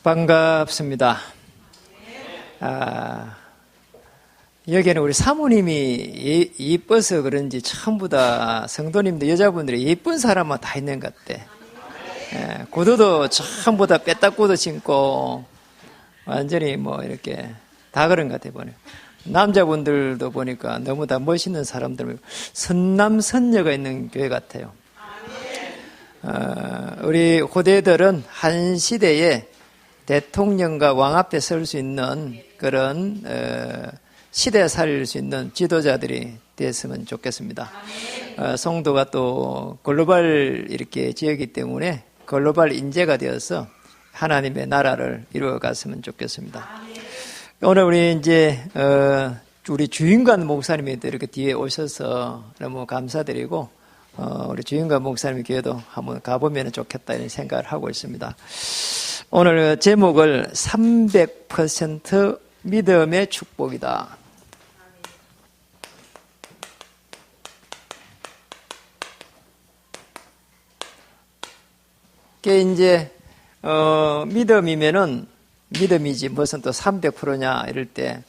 반갑습니다. 여기는 우리 사모님이 이뻐서 그런지 전부 다 성도님들, 여자분들이 예쁜 사람만 다 있는 것 같아. 구두도 전부 다 빼딱 구두 신고 완전히 뭐 이렇게 다 그런 것 같아 보네. 남자분들도 보니까 너무 다 멋있는 사람들, 선남선녀가 있는 교회 같아요. 우리 후대들은 한 시대에 대통령과 왕 앞에 설 수 있는 그런 시대에 살릴 수 있는 지도자들이 됐으면 좋겠습니다. 성도가 또 글로벌 이렇게 지역이기 때문에 글로벌 인재가 되어서 하나님의 나라를 이루어갔으면 좋겠습니다. 오늘 우리 이제 우리 주인관 목사님이 이렇게 뒤에 오셔서 너무 감사드리고 우리 주인관 목사님 교회도 한번 가보면 좋겠다 이런 생각을 하고 있습니다. 오늘 제목을 300% 믿음의 축복이다. 그게 이제 믿음이면은 믿음이지 무슨 또 300%냐 이럴 때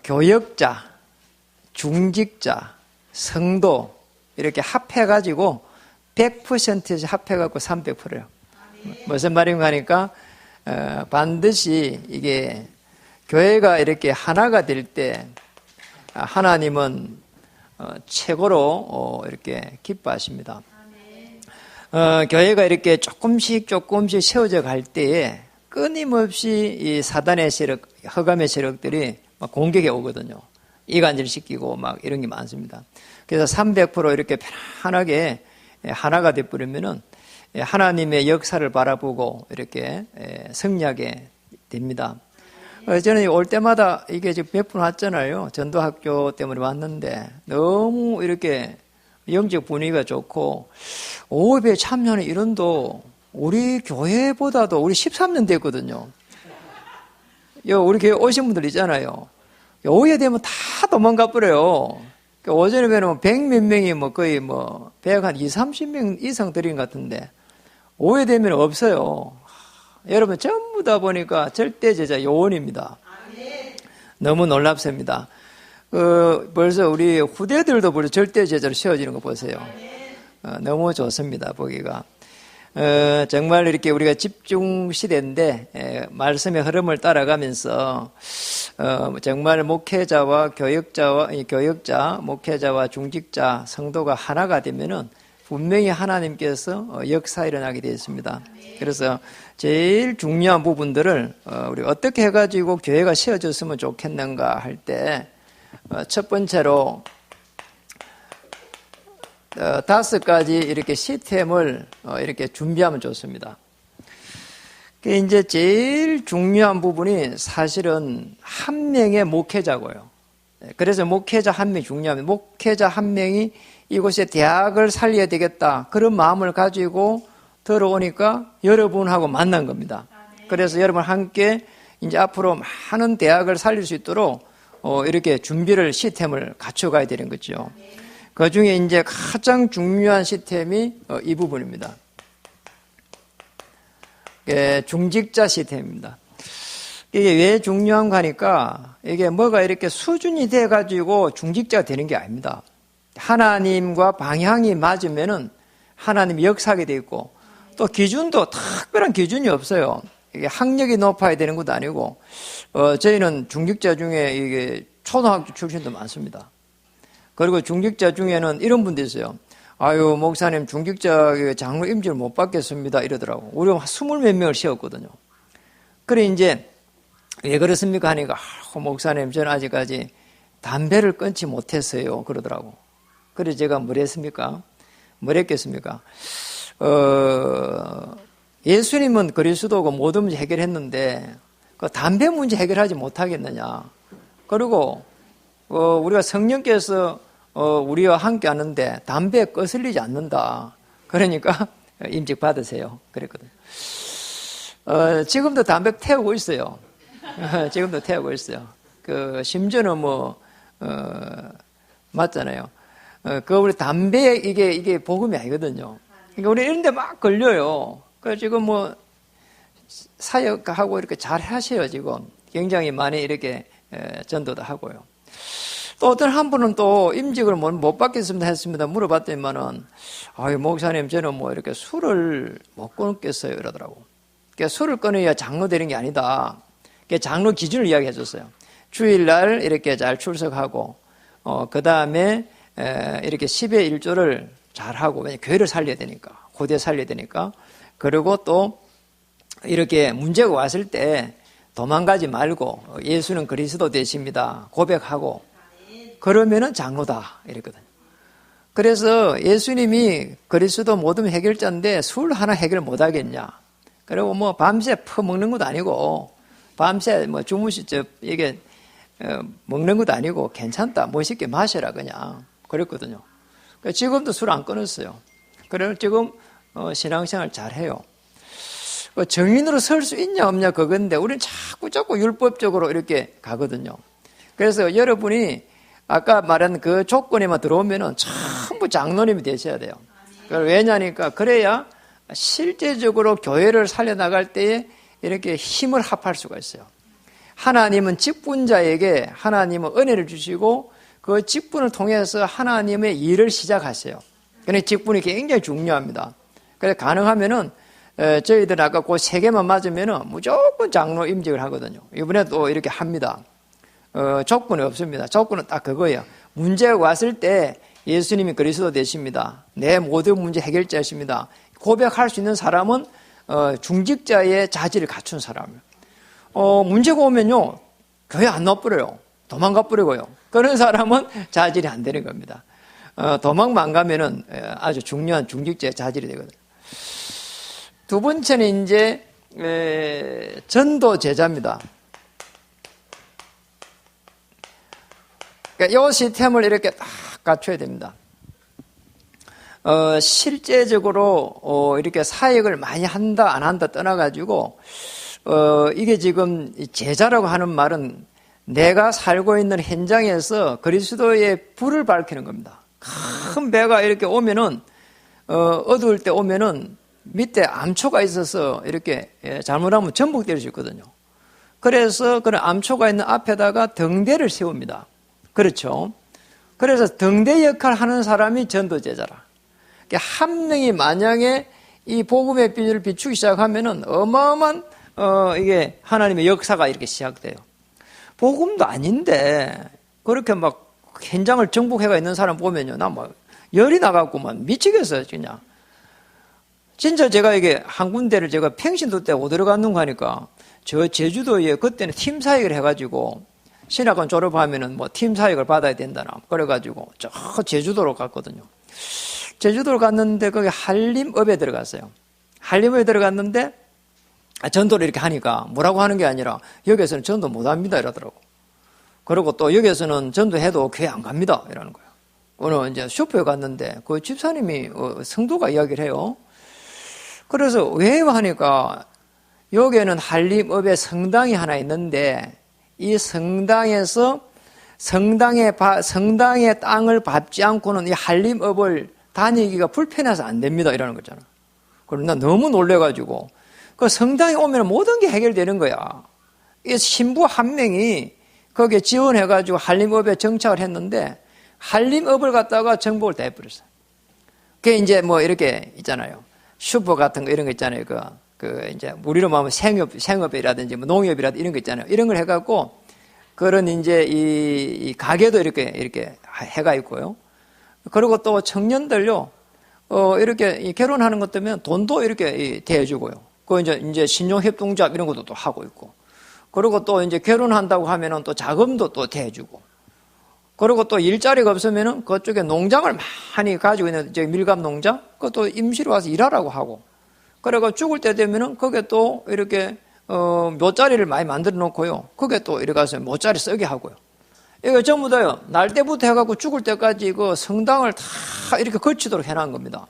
교역자, 중직자, 성도 이렇게 합해가지고 100%에서 합해갖고 300%예요. 무슨 말인가 하니까 반드시 이게 교회가 이렇게 하나가 될 때 하나님은 최고로 이렇게 기뻐하십니다. 교회가 이렇게 조금씩 세워져 갈 때에 끊임없이 이 사단의 세력, 흑암의 세력들이 막 공격해 오거든요. 이간질시키고 막 이런 게 많습니다. 그래서 300% 이렇게 편안하게 하나가 돼버리면은 하나님의 역사를 바라보고 이렇게 승리하게 됩니다. 저는 올 때마다 이게 지금 몇 분 왔잖아요. 전도학교 때문에 왔는데 너무 이렇게 영적 분위기가 좋고 오후에 참여하는 이런도 우리 교회보다도 우리 13년 됐거든요. 우리 교회 오신 분들 있잖아요. 오후에 되면 다 도망가 버려요. 오전에 뵈면 100몇 명이 뭐 거의 뭐 100 한 20, 30명 이상 드린 것 같은데 오후에 되면 없어요. 여러분 전부 다 보니까 절대 제자 요원입니다. 너무 놀랍습니다. 벌써 우리 후대들도 벌써 절대 제자로 세워지는 거 보세요. 너무 좋습니다, 보기가. 정말 이렇게 우리가 집중 시대인데 말씀의 흐름을 따라가면서 정말 목회자와 교역자, 목회자와 중직자, 성도가 하나가 되면은 분명히 하나님께서 역사 일어나게 되어 있습니다. 그래서 제일 중요한 부분들을 우리 어떻게 해가지고 교회가 세워졌으면 좋겠는가 할 때 첫 번째로 5가지 이렇게 시스템을 이렇게 준비하면 좋습니다. 그 이제 제일 중요한 부분이 사실은 한 명의 목회자고요. 그래서 목회자 한 명이 중요합니다. 목회자 한 명이 이곳에 대학을 살려야 되겠다 그런 마음을 가지고 들어오니까 여러분하고 만난 겁니다. 그래서 여러분 함께 이제 앞으로 많은 대학을 살릴 수 있도록 이렇게 준비를 시스템을 갖춰가야 되는 거죠. 그 중에 이제 가장 중요한 시스템이 이 부분입니다. 중직자 시스템입니다. 이게 왜 중요한가 하니까 이게 뭐가 이렇게 수준이 돼가지고 중직자가 되는 게 아닙니다. 하나님과 방향이 맞으면은 하나님이 역사하게 돼 있고 또 기준도 특별한 기준이 없어요. 이게 학력이 높아야 되는 것도 아니고 저희는 중직자 중에 이게 초등학교 출신도 많습니다. 그리고 중직자 중에는 이런 분도 있어요. 아유, 목사님 중직자 장로 임직을 못 받겠습니다 이러더라고. 우리가 20몇 명을 세웠거든요. 그래 이제 왜 그렇습니까 하니까 목사님 저는 아직까지 담배를 끊지 못했어요 그러더라고. 그래서 제가 뭘 했습니까? 뭘 했겠습니까? 예수님은 그리스도고 모든 문제 해결했는데 그 담배 문제 해결하지 못하겠느냐. 그리고 우리가 성령께서 우리와 함께 하는데 담배에 거슬리지 않는다. 그러니까 임직 받으세요. 그랬거든요. 지금도 담배 태우고 있어요. 지금도 태우고 있어요. 심지어는 맞잖아요. 우리 담배 이게 복음이 아니거든요. 그러니까 우리 이런 데 막 걸려요. 지금 사역하고 이렇게 잘 하셔요, 지금. 굉장히 많이 이렇게 전도도 하고요. 또 어떤 한 분은 또 임직을 못 받겠습니다 했습니다. 물어봤더니만은, 목사님, 저는 뭐 이렇게 술을 못 끊겠어요. 이러더라고. 그러니까 술을 끊어야 장로 되는 게 아니다. 그러니까 장로 기준을 이야기해 줬어요. 주일날 이렇게 잘 출석하고, 그 다음에 이렇게 10의 1조를 잘하고, 왜냐면 교회를 살려야 되니까, 고대 살려야 되니까. 그리고 또 이렇게 문제가 왔을 때 도망가지 말고 예수는 그리스도 되십니다. 고백하고, 그러면은 장로다. 이랬거든요. 그래서 예수님이 그리스도 모든 해결자인데 술 하나 해결 못 하겠냐. 그리고 뭐 밤새 퍼먹는 것도 아니고, 밤새 뭐 이게 먹는 것도 아니고 괜찮다. 멋있게 마셔라 그냥. 그랬거든요. 그러니까 지금도 술 안 끊었어요. 그래서 지금 신앙생활 잘해요. 정인으로 설 수 있냐 없냐 그건데 우리는 자꾸 율법적으로 이렇게 가거든요. 그래서 여러분이 아까 말한 그 조건에만 들어오면은 전부 장로님이 되셔야 돼요. 왜냐니까 그래야 실제적으로 교회를 살려나갈 때에 이렇게 힘을 합할 수가 있어요. 하나님은 직분자에게 하나님은 은혜를 주시고 그 직분을 통해서 하나님의 일을 시작하세요. 그래서 직분이 굉장히 중요합니다. 그래서 가능하면은 저희들은 아까 그 3개만 맞으면은 무조건 장로 임직을 하거든요. 이번에 또 이렇게 합니다. 조건이 없습니다. 조건은 딱 그거예요. 문제가 왔을 때 예수님이 그리스도 되십니다. 내 모든 문제 해결자십니다. 고백할 수 있는 사람은 중직자의 자질을 갖춘 사람이에요. 문제가 오면요, 교회 안 나와버려요. 도망가 버리고요. 그런 사람은 자질이 안 되는 겁니다. 도망만 가면은 아주 중요한 중직자의 자질이 되거든요. 두 번째는 이제 전도 제자입니다. 그러니까 이 시스템을 이렇게 딱 갖춰야 됩니다. 실제적으로 이렇게 사역을 많이 한다 안 한다 떠나가지고 이게 지금 제자라고 하는 말은 내가 살고 있는 현장에서 그리스도의 불을 밝히는 겁니다. 큰 배가 이렇게 오면은 어두울 때 오면은 밑에 암초가 있어서 이렇게 잘못하면 전복될 수 있거든요. 그래서 그런 암초가 있는 앞에다가 등대를 세웁니다. 그렇죠. 그래서 등대 역할을 하는 사람이 전도제자라. 한 명이 만약에 이 복음의 비밀을 비추기 시작하면은 어마어마한 이게 하나님의 역사가 이렇게 시작돼요. 복음도 아닌데 그렇게 막 현장을 정복해가 있는 사람 보면요, 나 막 열이 나갖고만 미치겠어요, 그냥. 진짜 제가 이게 한 군데를 제가 평신도 때 오들어 갔는가 하니까 저 제주도에 그때는 팀 사역을 해가지고 신학원 졸업하면은 뭐 팀 사역을 받아야 된다나 그래가지고 저 제주도로 갔거든요. 제주도로 갔는데 거기 한림읍에 들어갔어요. 한림읍에 들어갔는데 전도를 이렇게 하니까 뭐라고 하는 게 아니라 여기에서는 전도 못합니다 이러더라고. 그리고 또 여기에서는 전도해도 교회 안 갑니다 이러는 거예요. 오늘 이제 슈퍼에 갔는데 그 집사님이 성도가 이야기를 해요. 그래서 왜요 하니까 여기에는 한림읍에 성당이 하나 있는데 이 성당에서 성당의 땅을 밟지 않고는 이 한림읍을 다니기가 불편해서 안 됩니다 이러는 거잖아. 그럼 나 너무 놀래가지고 그 성당에 오면 모든 게 해결되는 거야. 이 신부 한 명이 거기에 지원해가지고 한림읍에 정착을 했는데 한림읍을 갖다가 정복을 다 해버렸어요. 그게 이제 뭐 이렇게 있잖아요. 슈퍼 같은 거 이런 거 있잖아요. 그 이제 우리로 말하면 생업이라든지 뭐 농협이라든지 이런 거 있잖아요. 이런 걸 해갖고 그런 이제 이 가게도 이렇게 해가 있고요. 그리고 또 청년들요, 이렇게 결혼하는 것 때문에 돈도 이렇게 대해주고요. 그 이제 신용협동조합 이런 것도 또 하고 있고. 그리고 또 이제 결혼한다고 하면은 또 자금도 또 대해주고. 그리고 또 일자리가 없으면은 그쪽에 농장을 많이 가지고 있는 밀감 농장, 그것도 임시로 와서 일하라고 하고. 그래가 죽을 때 되면은 거기에 또 이렇게 묘자리를 많이 만들어 놓고요. 거기에 또 이렇게 가서 묘자리 쓰게 하고요. 이거 전부 다요. 날 때부터 해갖고 죽을 때까지 그 성당을 다 이렇게 거치도록 해놓은 겁니다.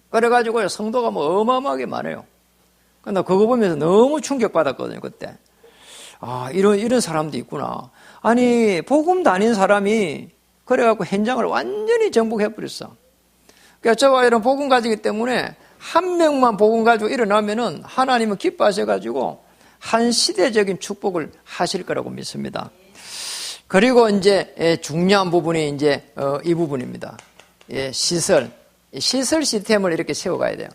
그래가지고 성도가 뭐 어마어마하게 많아요. 근데 그거 보면서 너무 충격받았거든요, 그때. 아, 이런 사람도 있구나. 아니, 복음도 아닌 사람이 그래갖고 현장을 완전히 정복해버렸어. 그러니까 저와 이런 복음 가지기 때문에 한 명만 복음 가지고 일어나면은 하나님은 기뻐하셔가지고 한 시대적인 축복을 하실 거라고 믿습니다. 그리고 이제 중요한 부분이 이제 이 부분입니다. 시설 시스템을 이렇게 세워가야 돼요.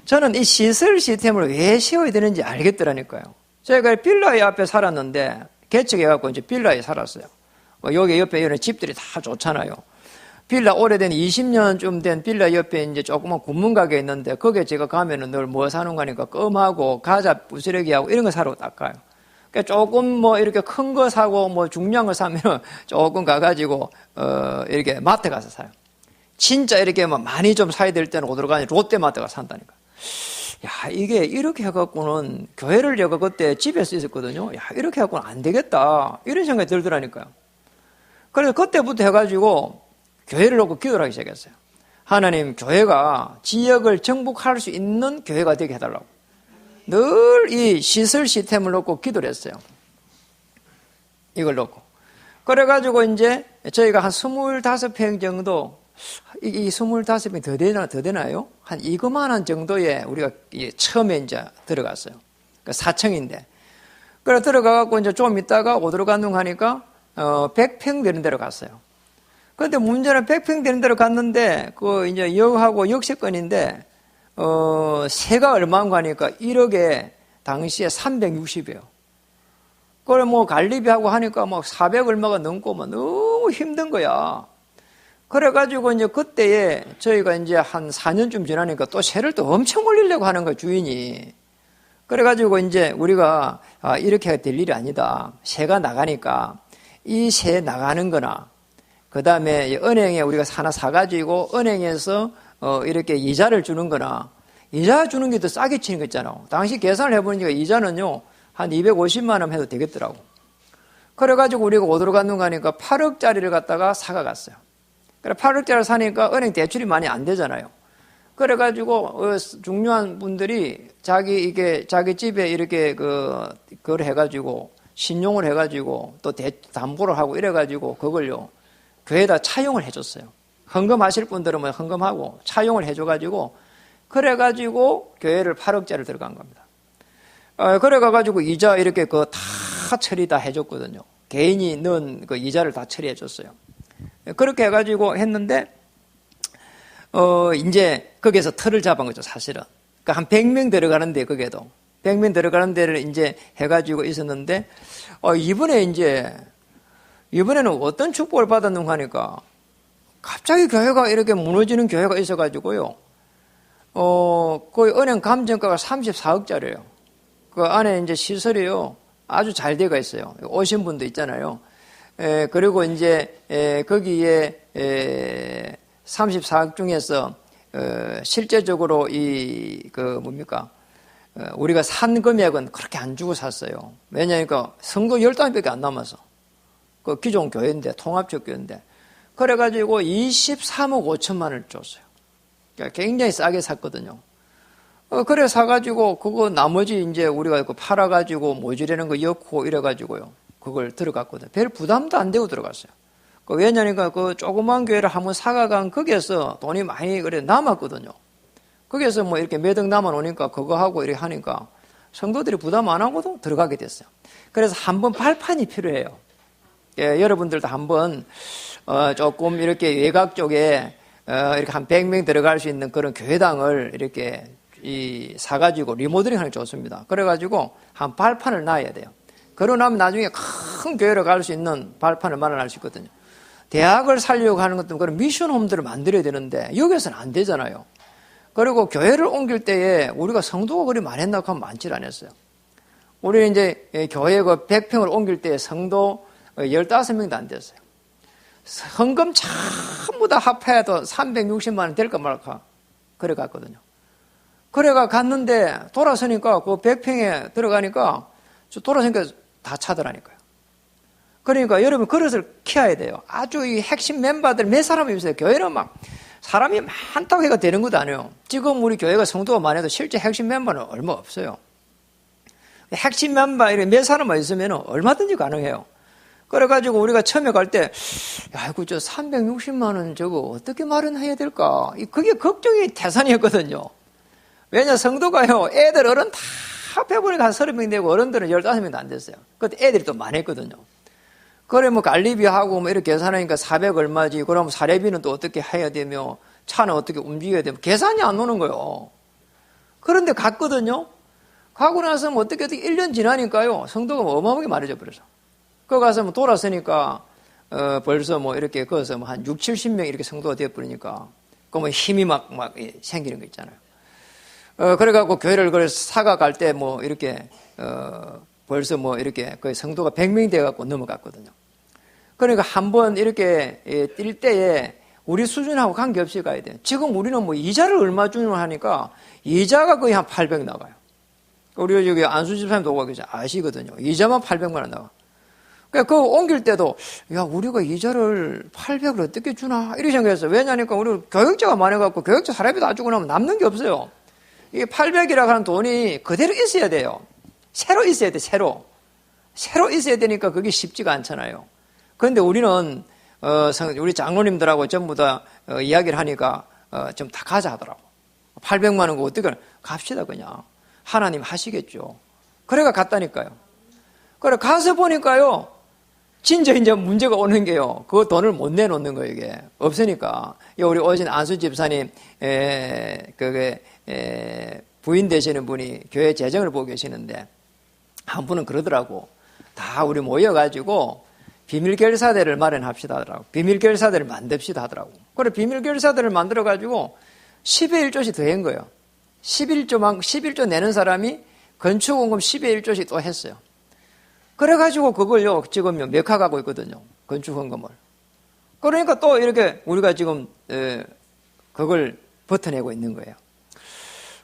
저는 이 시설 시스템을 왜 세워야 되는지 알겠더라니까요. 제가 빌라의 앞에 살았는데 개척해갖고 이제 빌라에 살았어요. 여기 옆에 이런 집들이 다 좋잖아요. 빌라 오래된 20년쯤 된 빌라 옆에 이제 조그만 굽문가게 있는데 거기에 제가 가면은 늘 뭐 사는 거니까 껌하고 과자 부스러기하고 이런 거 사러 딱 가요. 그러니까 조금 뭐 이렇게 큰 거 사고 뭐 중요한 거 사면은 조금 가가지고 이렇게 마트 가서 사요. 진짜 이렇게 뭐 많이 좀 사야 될 때는 어디로 가냐 롯데마트 가서 산다니까. 야, 이게 이렇게 해갖고는 교회를 제가 그때 집에서 있었거든요. 야, 이렇게 해갖고는 안 되겠다. 이런 생각이 들더라니까요. 그래서 그때부터 해가지고 교회를 놓고 기도를 하기 시작했어요. 하나님, 교회가 지역을 정복할 수 있는 교회가 되게 해달라고. 늘 이 시설 시스템을 놓고 기도를 했어요. 이걸 놓고. 그래가지고 이제 저희가 한 25평 정도, 이 25평 더 되나요? 한 이거만한 정도에 우리가 처음에 이제 들어갔어요. 그러니까 4층인데. 그래 들어가갖고 이제 좀 있다가 어디로 갔는가 하니까 100평 되는 데로 갔어요. 그런데 문제는 100평 되는 데로 갔는데 그 이제 역하고 역세권인데 세가 얼마인가 하니까 1억에 당시에 360이에요. 그래 뭐 관리비하고 하니까 막 400 얼마가 넘고 막 너무 힘든 거야. 그래가지고 이제 그때에 저희가 이제 한 4년쯤 지나니까 또 세를 또 엄청 올리려고 하는 거야, 주인이. 그래가지고 이제 우리가 이렇게 될 일이 아니다. 세가 나가니까 이 세 나가는 거나 그 다음에 은행에 우리가 하나 사가지고 은행에서 이렇게 이자를 주는 거나 이자 주는 게 더 싸게 치는 거 있잖아. 당시 계산을 해보니까 이자는요 한 250만 원 해도 되겠더라고. 그래가지고 우리가 어디로 갔는가 하니까 8억짜리를 갖다가 사가 갔어요. 그래 8억짜리 사니까 은행 대출이 많이 안 되잖아요. 그래가지고 중요한 분들이 자기 집에 이렇게 그걸 해가지고 신용을 해가지고 또 담보를 하고 이래가지고 그걸요 교회에다 차용을 해줬어요. 헌금하실 분들은 뭐 헌금하고 차용을 해줘가지고 그래가지고 교회를 8억짜리 들어간 겁니다. 그래가지고 이자 이렇게 다 처리 다 해줬거든요. 개인이 넣은 그 이자를 다 처리해줬어요. 그렇게 해가지고 했는데, 이제 거기에서 틀을 잡은 거죠, 사실은. 그러니까 한 100명 들어가는데, 거기에도. 100명 들어가는 데를 이제 해가지고 있었는데, 이번에는 어떤 축복을 받았는가 하니까, 갑자기 교회가 이렇게 무너지는 교회가 있어가지고요. 거의 은행 감정가가 34억짜리예요. 그 안에 이제 시설이요. 아주 잘 되어 있어요. 오신 분도 있잖아요. 그리고 이제 거기에 34억 중에서 실제적으로 우리가 산 금액은 그렇게 안 주고 샀어요. 왜냐니까 선거 10단밖에 안 남아서 그 기존 교회인데 통합적 교회인데 그래가지고 23억 5천만 원을 줬어요. 그러니까 굉장히 싸게 샀거든요. 그래 사가지고 그거 나머지 이제 우리가 팔아가지고 모지라는 거 엮고 이래가지고요. 그걸 들어갔거든요. 별 부담도 안 되고 들어갔어요. 왜냐니까 그 조그만 교회를 한번 사가간 거기에서 돈이 많이 그래 남았거든요. 거기에서 뭐 이렇게 몇 억 남아놓으니까 그거 하고 이렇게 하니까 성도들이 부담 안 하고도 들어가게 됐어요. 그래서 한번 발판이 필요해요. 여러분들도 한번 조금 이렇게 외곽 쪽에 이렇게 한 100명 들어갈 수 있는 그런 교회당을 이렇게 사가지고 리모델링 하는 게 좋습니다. 그래가지고 한 발판을 놔야 돼요. 그러고 나면 나중에 큰 교회로 갈 수 있는 발판을 마련할 수 있거든요. 대학을 살려고 하는 것도 그런 미션홈들을 만들어야 되는데 여기서는 안 되잖아요. 그리고 교회를 옮길 때에 우리가 성도가 그리 많았나 하면 많지 않았어요. 우리는 이제 교회 그 100평을 옮길 때 성도 15명도 안 됐어요. 헌금 전부 다 합해도 360만 원 될까 말까 그래 갔거든요. 그래가 갔는데 돌아서니까 그 100평에 들어가니까 돌아서니까 다 차더라니까요. 그러니까 여러분 그릇을 키워야 돼요. 아주 이 핵심 멤버들 몇 사람이 있어요. 교회는 막 사람이 많다고 해가 되는 것도 아니에요. 지금 우리 교회가 성도가 많아도 실제 핵심 멤버는 얼마 없어요. 핵심 멤버 몇 사람만 있으면 얼마든지 가능해요. 그래가지고 우리가 처음에 갈 때, 야, 이거 저 360만 원 저거 어떻게 마련해야 될까? 그게 걱정이 태산이었거든요. 왜냐, 성도가요, 애들 어른 다 배보니까 한 30명 되고 어른들은 15명도 안 됐어요. 그때 애들이 또 많았거든요. 그래, 뭐 관리비하고 뭐 이렇게 계산하니까 400 얼마지. 그럼 사례비는 또 어떻게 해야 되며, 차는 어떻게 움직여야 되며, 계산이 안 오는 거예요. 그런데 갔거든요. 가고 나서 뭐 어떻게 1년 지나니까요, 성도가 뭐 어마어마하게 많아져 버려서. 거기 가서 뭐 돌아서니까, 벌써 뭐 이렇게 거기서 뭐 한 6, 70명 이렇게 성도가 되어버리니까, 그 뭐 힘이 막 생기는 거 있잖아요. 그래갖고 교회를 그래서 사가 갈 때 뭐 이렇게, 벌써 뭐 이렇게 거의 성도가 100명이 돼갖고 넘어갔거든요. 그러니까 한번 이렇게 뛸 때에 우리 수준하고 관계없이 가야 돼요. 지금 우리는 뭐 이자를 얼마 주는 하니까 이자가 거의 한 800 나가요. 우리 여기 안수 집사님도 오고 계시 아시거든요. 이자만 800만 원 나가. 그러니까 그거 옮길 때도 야 우리가 이자를 800을 어떻게 주나 이렇게 생각했어요. 왜냐니까 우리 교역자가 많아갖고 교역자 사례비 다 주고 나면 남는 게 없어요. 이게 800이라고 하는 돈이 그대로 있어야 돼요. 새로 있어야 돼. 새로 있어야 되니까 그게 쉽지가 않잖아요. 그런데 우리는 우리 장로님들하고 전부 다 이야기를 하니까 좀 다 가자 하더라고. 800만 원고 어떻게 갑시다 그냥. 하나님 하시겠죠. 그래가 갔다니까요. 그래 가서 보니까요. 진짜 이제 문제가 오는 게요. 그 돈을 못 내놓는 거예요, 이게. 없으니까. 우리 오신 안수 집사님, 부인 되시는 분이 교회 재정을 보고 계시는데, 한 분은 그러더라고. 다 우리 모여가지고, 비밀결사대를 마련합시다 하더라고. 비밀결사대를 만듭시다 하더라고. 그래, 비밀결사대를 만들어가지고, 10의 1조씩 더 한 거예요. 11조 내는 사람이 건축원금 10의 1조씩 또 했어요. 그래가지고 그걸요, 지금 몇 카 가고 있거든요. 건축헌금을. 그러니까 또 이렇게 우리가 지금, 그걸 버텨내고 있는 거예요.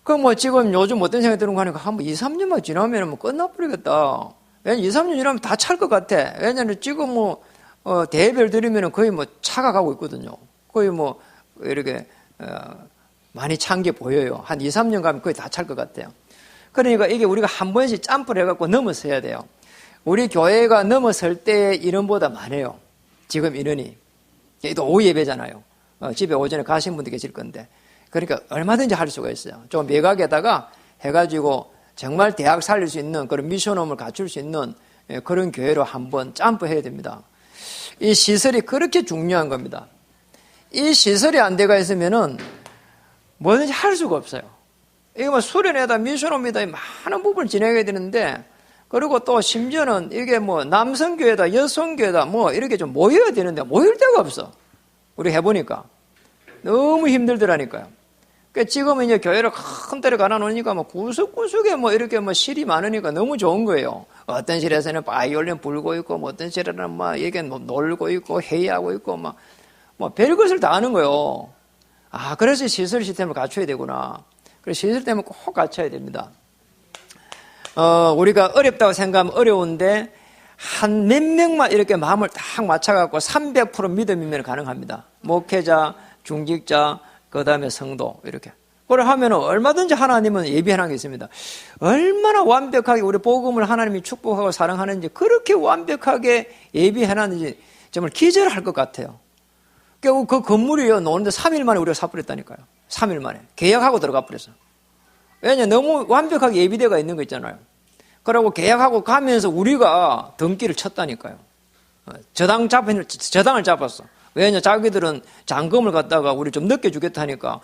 그럼 뭐 지금 요즘 어떤 생각이 드는 거 하니까 한 2, 3년만 지나면 뭐 끝나버리겠다. 왜냐면 2, 3년 지나면 다 찰 것 같아. 왜냐면 지금 뭐, 대별 들이면 거의 뭐 차가 가고 있거든요. 거의 뭐, 이렇게, 많이 찬 게 보여요. 한 2, 3년 가면 거의 다 찰 것 같아요. 그러니까 이게 우리가 한 번씩 점프를 해갖고 넘어서야 돼요. 우리 교회가 넘어설 때 인원보다 많아요. 지금 인원이. 또 오후 예배잖아요. 집에 오전에 가신 분도 계실 건데. 그러니까 얼마든지 할 수가 있어요. 좀 매각에다가 해가지고 정말 대학 살릴 수 있는 그런 미션홈을 갖출 수 있는 그런 교회로 한번 점프해야 됩니다. 이 시설이 그렇게 중요한 겁니다. 이 시설이 안 돼가 있으면은 뭐든지 할 수가 없어요. 이거 뭐 수련회다 미션홈이다 많은 부분을 진행해야 되는데 그리고 또 심지어는 이게 뭐 남성교회다 여성교회다 뭐 이렇게 좀 모여야 되는데 모일 데가 없어. 우리 해보니까 너무 힘들더라니까요. 그러니까 지금은 이제 교회를 큰 데를 가나 놓으니까 뭐 구석구석에 뭐 이렇게 뭐 실이 많으니까 너무 좋은 거예요. 어떤 실에서는 바이올린 불고 있고 뭐 어떤 실에는 막 이게 뭐 놀고 있고 회의하고 있고 뭐 별것을 다 하는 거예요. 아 그래서 시설 시스템을 갖춰야 되구나. 그래서 시설 시스템을 꼭 갖춰야 됩니다. 우리가 어렵다고 생각하면 어려운데, 한 몇 명만 이렇게 마음을 딱 맞춰갖고 300% 믿음이면 가능합니다. 목회자, 중직자, 그 다음에 성도, 이렇게. 그걸 하면 얼마든지 하나님은 예비해놓은 게 있습니다. 얼마나 완벽하게 우리 복음을 하나님이 축복하고 사랑하는지, 그렇게 완벽하게 예비해놨는지 정말 기절할 것 같아요. 그 건물이요, 노는데 3일 만에 우리가 사버렸다니까요. 3일 만에. 계약하고 들어가 버렸어. 왜냐 너무 완벽하게 예비되어 있는 거 있잖아요. 그러고 계약하고 가면서 우리가 등기를 쳤다니까요. 저당을 잡았어. 왜냐 자기들은 잔금을 갖다가 우리 좀 늦게 주겠다 하니까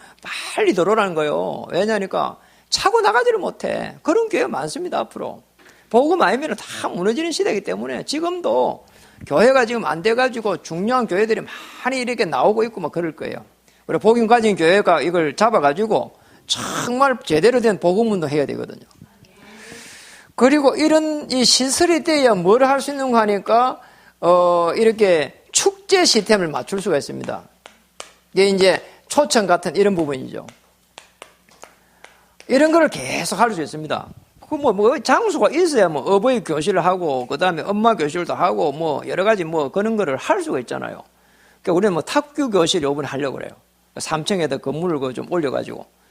빨리 들어오라는 거예요. 왜냐니까 차고 나가지를 못해. 그런 교회 많습니다. 앞으로 복음 아니면 다 무너지는 시대이기 때문에 지금도 교회가 지금 안 돼가지고 중요한 교회들이 많이 이렇게 나오고 있고 막 그럴 거예요. 우리 복음 가진 교회가 이걸 잡아가지고 정말 제대로 된 복음운동 해야 되거든요. 그리고 이런 이 시설이 돼야 뭘 할 수 있는 거 하니까, 이렇게 축제 시스템을 맞출 수가 있습니다. 이게 이제 초청 같은 이런 부분이죠. 이런 거를 계속 할 수 있습니다. 뭐 장소가 있어야 뭐 어버이 교실을 하고, 그 다음에 엄마 교실도 하고, 뭐 여러 가지 뭐 그런 거를 할 수가 있잖아요. 그러니까 우리는 뭐 탁규 교실 요번에 하려고 그래요. 3층에다 건물을 좀 올려가지고.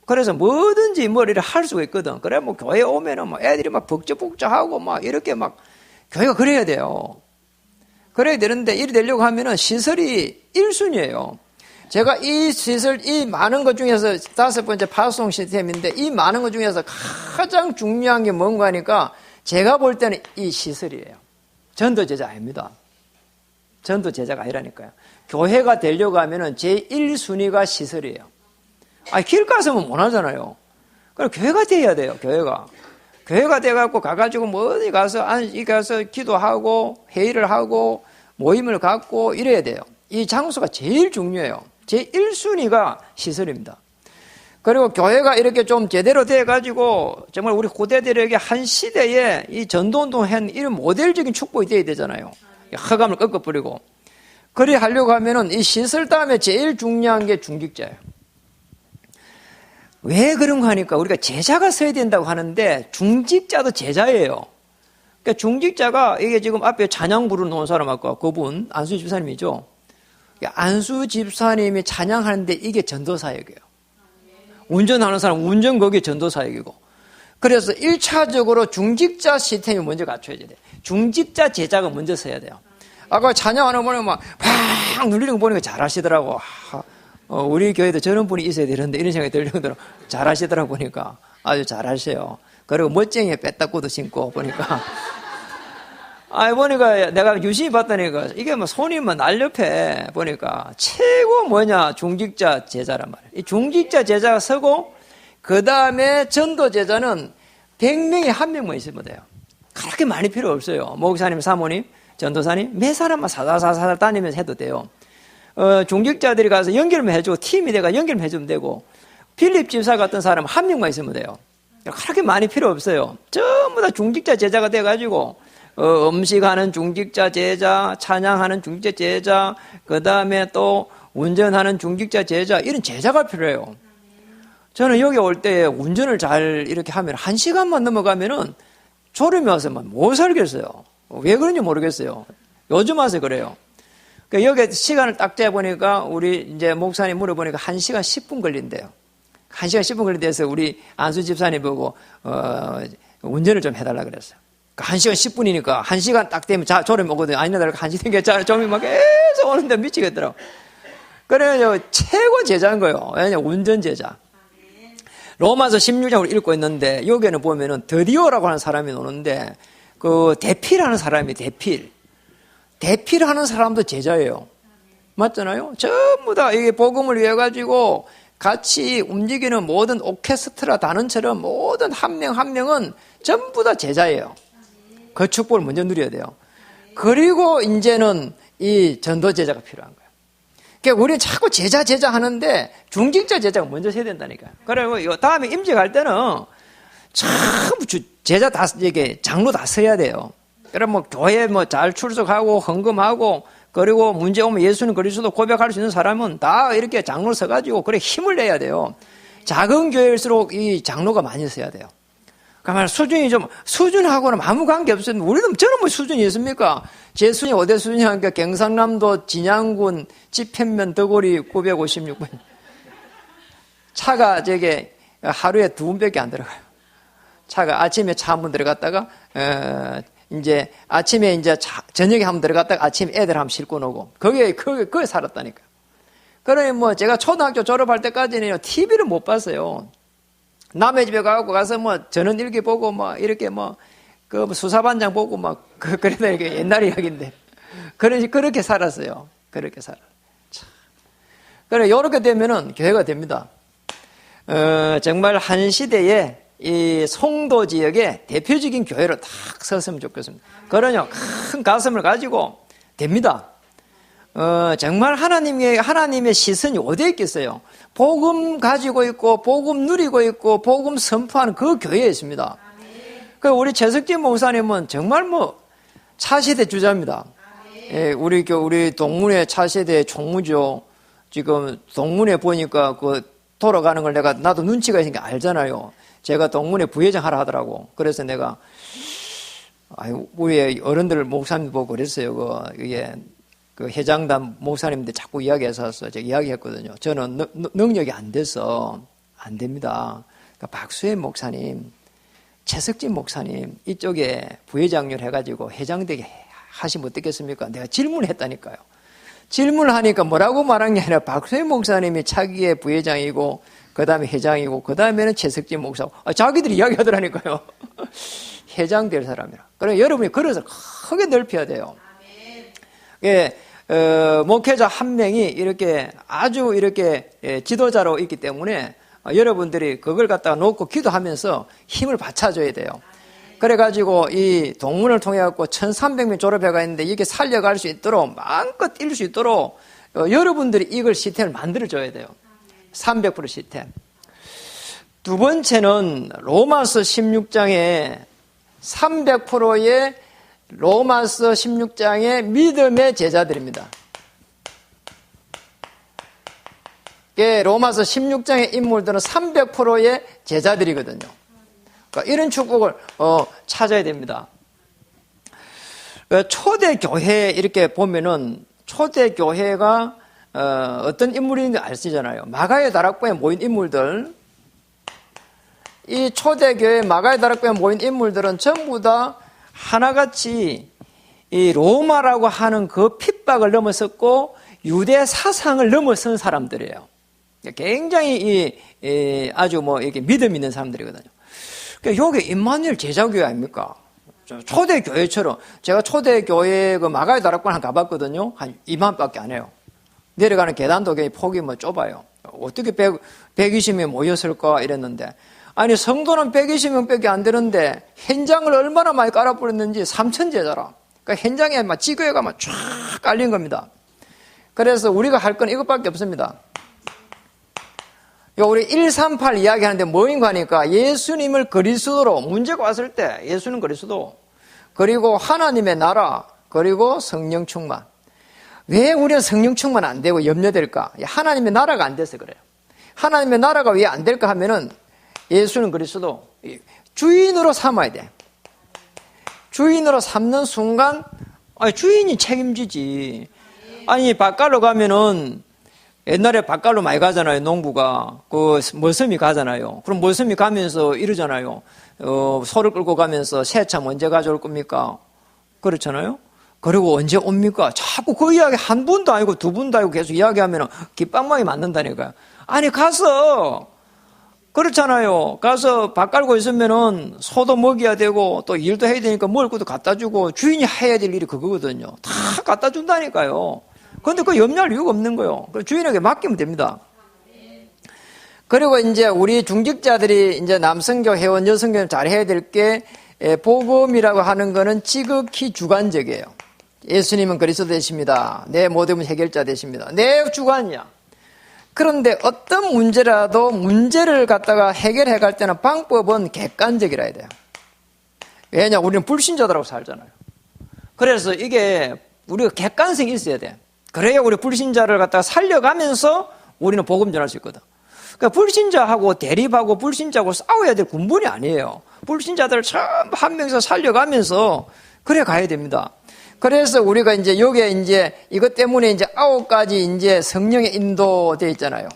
그래서 뭐든지 머리를 할 수가 있거든. 그래, 뭐, 교회 오면은 뭐 애들이 막 벅적벅적하고 막 이렇게 막, 교회가 그래야 돼요. 그래야 되는데 이리 되려고 하면은 시설이 1순위예요. 제가 이 시설, 이 많은 것 중에서 5번째 파송 시스템인데 이 많은 것 중에서 가장 중요한 게 뭔가 하니까 제가 볼 때는 이 시설이에요. 전도 제자 아닙니다. 전도 제자가 아니라니까요. 교회가 되려고 하면은 제1순위가 시설이에요. 길 가서면 못 하잖아요. 그럼 교회가 돼야 돼요, 교회가. 교회가 돼갖고 가가지고 뭐 어디 가서 기도하고 회의를 하고 모임을 갖고 이래야 돼요. 이 장소가 제일 중요해요. 제1순위가 시설입니다. 그리고 교회가 이렇게 좀 제대로 돼가지고 정말 우리 후대들에게 한 시대에 이 전도운동을 한 이런 모델적인 축복이 돼야 되잖아요. 허감을 꺾어버리고. 그리 하려고 하면은 이 시설 다음에 제일 중요한 게 중직자예요. 왜 그런가 하니까 우리가 제자가 서야 된다고 하는데 중직자도 제자예요. 그러니까 중직자가 이게 지금 앞에 찬양 부르는 사람 아까 그분 안수 집사님이죠. 안수 집사님이 찬양하는데 이게 전도사역이에요. 운전하는 사람 운전 거기 전도사역이고. 그래서 1차적으로 중직자 시스템이 먼저 갖춰야 돼요. 중직자 제자가 먼저 서야 돼요. 아까 찬양하는 분이 막 팍 눌리는 거 보니까 잘하시더라고. 우리 교회도 저런 분이 있어야 되는데 이런 생각이 들 정도로 잘하시더라고 보니까 아주 잘하세요. 그리고 멋쟁이에 빼딱구도 신고 보니까 보니까 내가 유심히 봤다니까 이게 뭐 손이 뭐 날렵해 보니까 최고 뭐냐 중직자 제자란 말이에요. 이 중직자 제자가 서고 그 다음에 전도 제자는 100명에 1명만 있으면 돼요. 그렇게 많이 필요 없어요. 목사님, 사모님, 전도사님 몇 사람만 사사사사 다니면서 해도 돼요. 중직자들이 가서 연결만 해주고 팀이 돼가 연결만 해주면 되고 필립 집사 같은 사람 1명만 있으면 돼요. 그렇게 많이 필요 없어요. 전부 다 중직자 제자가 돼가지고 음식하는 중직자 제자, 찬양하는 중직자 제자, 그 다음에 또 운전하는 중직자 제자 이런 제자가 필요해요. 저는 여기 올 때 운전을 잘 이렇게 하면 1시간만 넘어가면은 졸음이 와서 못 살겠어요. 왜 그런지 모르겠어요. 요즘 와서 그래요. 그러니까 여기 시간을 딱 재보니까 우리 이제 목사님 물어보니까 1시간 10분 걸린대요. 1시간 10분 걸린대서 우리 안수 집사님 보고 운전을 좀 해달라 그랬어요. 1시간 10분이니까 1시간 딱 되면 졸음이 오거든요. 아니나 다를까 1시간 되겠잖아요. 좀이 막 계속 오는데 미치겠더라고. 그래서 최고 제자인 거예요. 왜냐면 운전 제자. 로마서 16장을 읽고 있는데 여기에는 보면은 드디어라고 하는 사람이 오는데 그 대필하는 사람이 대필하는 사람도 제자예요. 맞잖아요? 전부 다 이게 복음을 위해 가지고 같이 움직이는 모든 오케스트라 단원처럼 모든 한 명 한 명은 전부 다 제자예요. 그 축복을 먼저 누려야 돼요. 그리고 이제는 이 전도 제자가 필요한 거예요. 그러니까 우리는 자꾸 제자 하는데 중직자 제자가 먼저 서야 된다니까요. 그리고 다음에 임직할 때는 전부 제자 다 이게 장로 다 서야 돼요. 그럼 뭐 교회 뭐 잘 출석하고 헌금하고 그리고 문제 오면 예수는 그리스도 고백할 수 있는 사람은 다 이렇게 장로 서가지고 그래 힘을 내야 돼요. 작은 교회일수록 이 장로가 많이 서야 돼요. 그러면 수준하고는 아무 관계 없어요. 저는 뭐 수준이 있습니까? 제 수준이 어디 수준이 하니까 경상남도 진양군 지편면 덕오리 956번. 차가 저게 하루에 2번밖에 안 들어가요. 차가 아침에 차 한 번 들어갔다가, 이제 아침에 이제 저녁에 한 번 들어갔다가 아침에 애들 한 번 싣고 오고. 거기에 살았다니까. 그러니 뭐 제가 초등학교 졸업할 때까지는 TV를 못 봤어요. 남의 집에 가서 뭐 전원일기 보고 뭐 이렇게 그 수사반장 보고 그러다 이게 옛날 이야기인데. 그렇게 살았어요. 그렇게 살아. 그래, 이렇게 되면은 교회가 됩니다. 정말 한 시대에 이 송도 지역의 대표적인 교회로 딱 섰으면 좋겠습니다. 그러냐, 큰 가슴을 가지고 됩니다. 정말 하나님의 시선이 어디에 있겠어요? 복음 가지고 있고, 복음 누리고 있고, 복음 선포하는 그 교회에 있습니다. 그 우리 최석진 목사님은 정말 차세대 주자입니다. 예, 우리 동문회 차세대 총무죠. 지금 동문회 보니까 돌아가는 걸 나도 눈치가 있으니까 알잖아요. 제가 동문회 부회장 하라 하더라고. 그래서 내가, 우리 어른들 목사님 보고 그랬어요. 그 회장단 목사님들 자꾸 이야기해서 제가 이야기했거든요. 저는 능력이 안 돼서 안 됩니다. 그러니까 박수혜 목사님, 최석진 목사님 이쪽에 부회장을 해가지고 회장 되게 하시면 어떻겠습니까? 내가 질문했다니까요. 질문을 하니까 뭐라고 말한 게 아니라 박수현 목사님이 차기의 부회장이고 그 다음에 회장이고 그 다음에는 최석진 목사고 자기들이 이야기하더라니까요. 회장 될 사람이라. 그러니까 여러분이 그릇을 크게 넓혀야 돼요. 예, 목회자 한 명이 이렇게 아주 이렇게 지도자로 있기 때문에 여러분들이 그걸 갖다가 놓고 기도하면서 힘을 받쳐줘야 돼요. 그래가지고 이 동문을 통해 갖고 1300명 졸업회가 있는데 이게 살려갈 수 있도록 마음껏 뛸 수 있도록 여러분들이 이걸 시스템을 만들어줘야 돼요. 300% 시스템. 두 번째는 로마서 16장에 300%의 로마서 16장의 믿음의 제자들입니다. 로마서 16장의 인물들은 300%의 제자들이거든요. 그러니까 이런 축복을 찾아야 됩니다. 초대교회 이렇게 보면은 초대교회가 어떤 인물인지 아시잖아요. 마가의 다락방에 모인 인물들, 이 초대교회 마가의 다락방에 모인 인물들은 전부 다 하나같이 이 로마라고 하는 그 핍박을 넘어섰고 유대 사상을 넘어선 사람들이에요. 굉장히 아주 이렇게 믿음 있는 사람들이거든요. 그러니까 여기 임마누엘 제자교회 아닙니까? 초대교회처럼 제가 초대교회 그 마가의 다락방 한 가봤거든요. 한 2만밖에 안 해요. 내려가는 계단도 굉장히 폭이 좁아요. 어떻게 120명이 모였을까 이랬는데 아니 성도는 120명밖에 안 되는데 현장을 얼마나 많이 깔아버렸는지 3,000제자라. 그러니까 현장에 막 지교회가 막 쫙 깔린 겁니다. 그래서 우리가 할 건 이것밖에 없습니다. 우리 138 이야기하는데 뭐인가 하니까 예수님을 그리스도로 문제가 왔을 때 예수는 그리스도 그리고 하나님의 나라 그리고 성령 충만. 왜 우리는 성령 충만 안 되고 염려될까? 하나님의 나라가 안 돼서 그래요. 하나님의 나라가 왜 안 될까 하면은 예수는 그리스도 주인으로 삼아야 돼. 주인으로 삼는 순간 주인이 책임지지. 아니 바깥로 가면은 옛날에 바깥로 많이 가잖아요. 농부가 그 머슴이 가잖아요. 그럼 머슴이 가면서 이러잖아요. 소를 끌고 가면서 새참 언제 가져올 겁니까? 그렇잖아요. 그리고 언제 옵니까? 자꾸 그 이야기 한 분도 아니고 두 분도 아니고 계속 이야기하면 깃방망이 맞는다니까요. 아니 가서 그렇잖아요. 가서 밥 깔고 있으면은 소도 먹여야 되고 또 일도 해야 되니까 먹을 것도 갖다 주고 주인이 해야 될 일이 그거거든요. 다 갖다 준다니까요. 그런데 그 염려할 이유가 없는 거예요. 주인에게 맡기면 됩니다. 그리고 이제 우리 중직자들이 이제 남성교 회원, 여성교는 잘 해야 될 게 복음이라고 하는 거는 지극히 주관적이에요. 예수님은 그리스도 되십니다. 내 모든 해결자 되십니다. 내 주관이야. 그런데 어떤 문제라도 문제를 갖다가 해결해 갈 때는 방법은 객관적이라 해야 돼요. 왜냐? 우리는 불신자들하고 살잖아요. 그래서 이게 우리가 객관성이 있어야 돼. 그래야 우리 불신자를 갖다가 살려가면서 우리는 복음 전할 수 있거든. 그러니까 불신자하고 대립하고 불신자하고 싸워야 될 군분이 아니에요. 불신자들을 전부 한 명에서 살려가면서 그래 가야 됩니다. 그래서 우리가 이제 여기에 이제 이것 때문에 이제 9가지 이제 성령의 인도되어 있잖아요.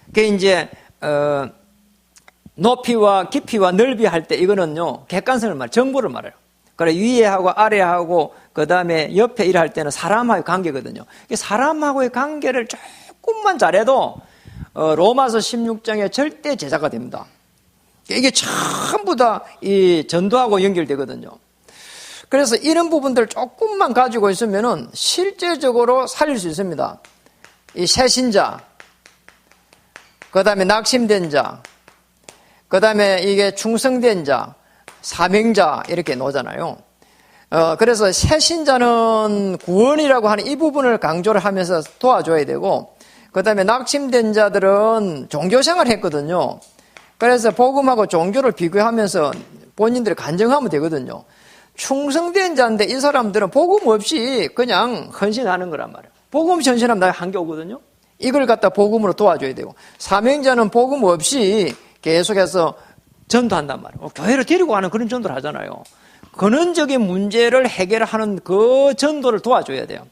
그게 이제 높이와 깊이와 넓이 할 때 이거는요 객관성을 정보를 말해요. 그래 위에하고 아래하고 그 다음에 옆에 일할 때는 사람하고의 관계거든요. 사람하고의 관계를 조금만 잘해도 로마서 16장의 절대 제자가 됩니다. 이게 전부 다 이 전도하고 연결되거든요. 그래서 이런 부분들 조금만 가지고 있으면은 실제적으로 살릴 수 있습니다. 이 새신자, 그 다음에 낙심된 자, 그 다음에 이게 충성된 자, 사명자 이렇게 놓잖아요. 그래서 새신자는 구원이라고 하는 이 부분을 강조를 하면서 도와줘야 되고, 그 다음에 낙심된 자들은 종교생활 했거든요. 그래서 복음하고 종교를 비교하면서 본인들이 간증하면 되거든요. 충성된 자인데 이 사람들은 복음 없이 그냥 헌신하는 거란 말이에요. 복음 없이 헌신하면 나에 한계 오거든요. 이걸 갖다 복음으로 도와줘야 되고, 사명자는 복음 없이 계속해서 전도한단 말이에요. 교회를 데리고 가는 그런 전도를 하잖아요. 근원적인 문제를 해결하는 그 전도를 도와줘야 돼요.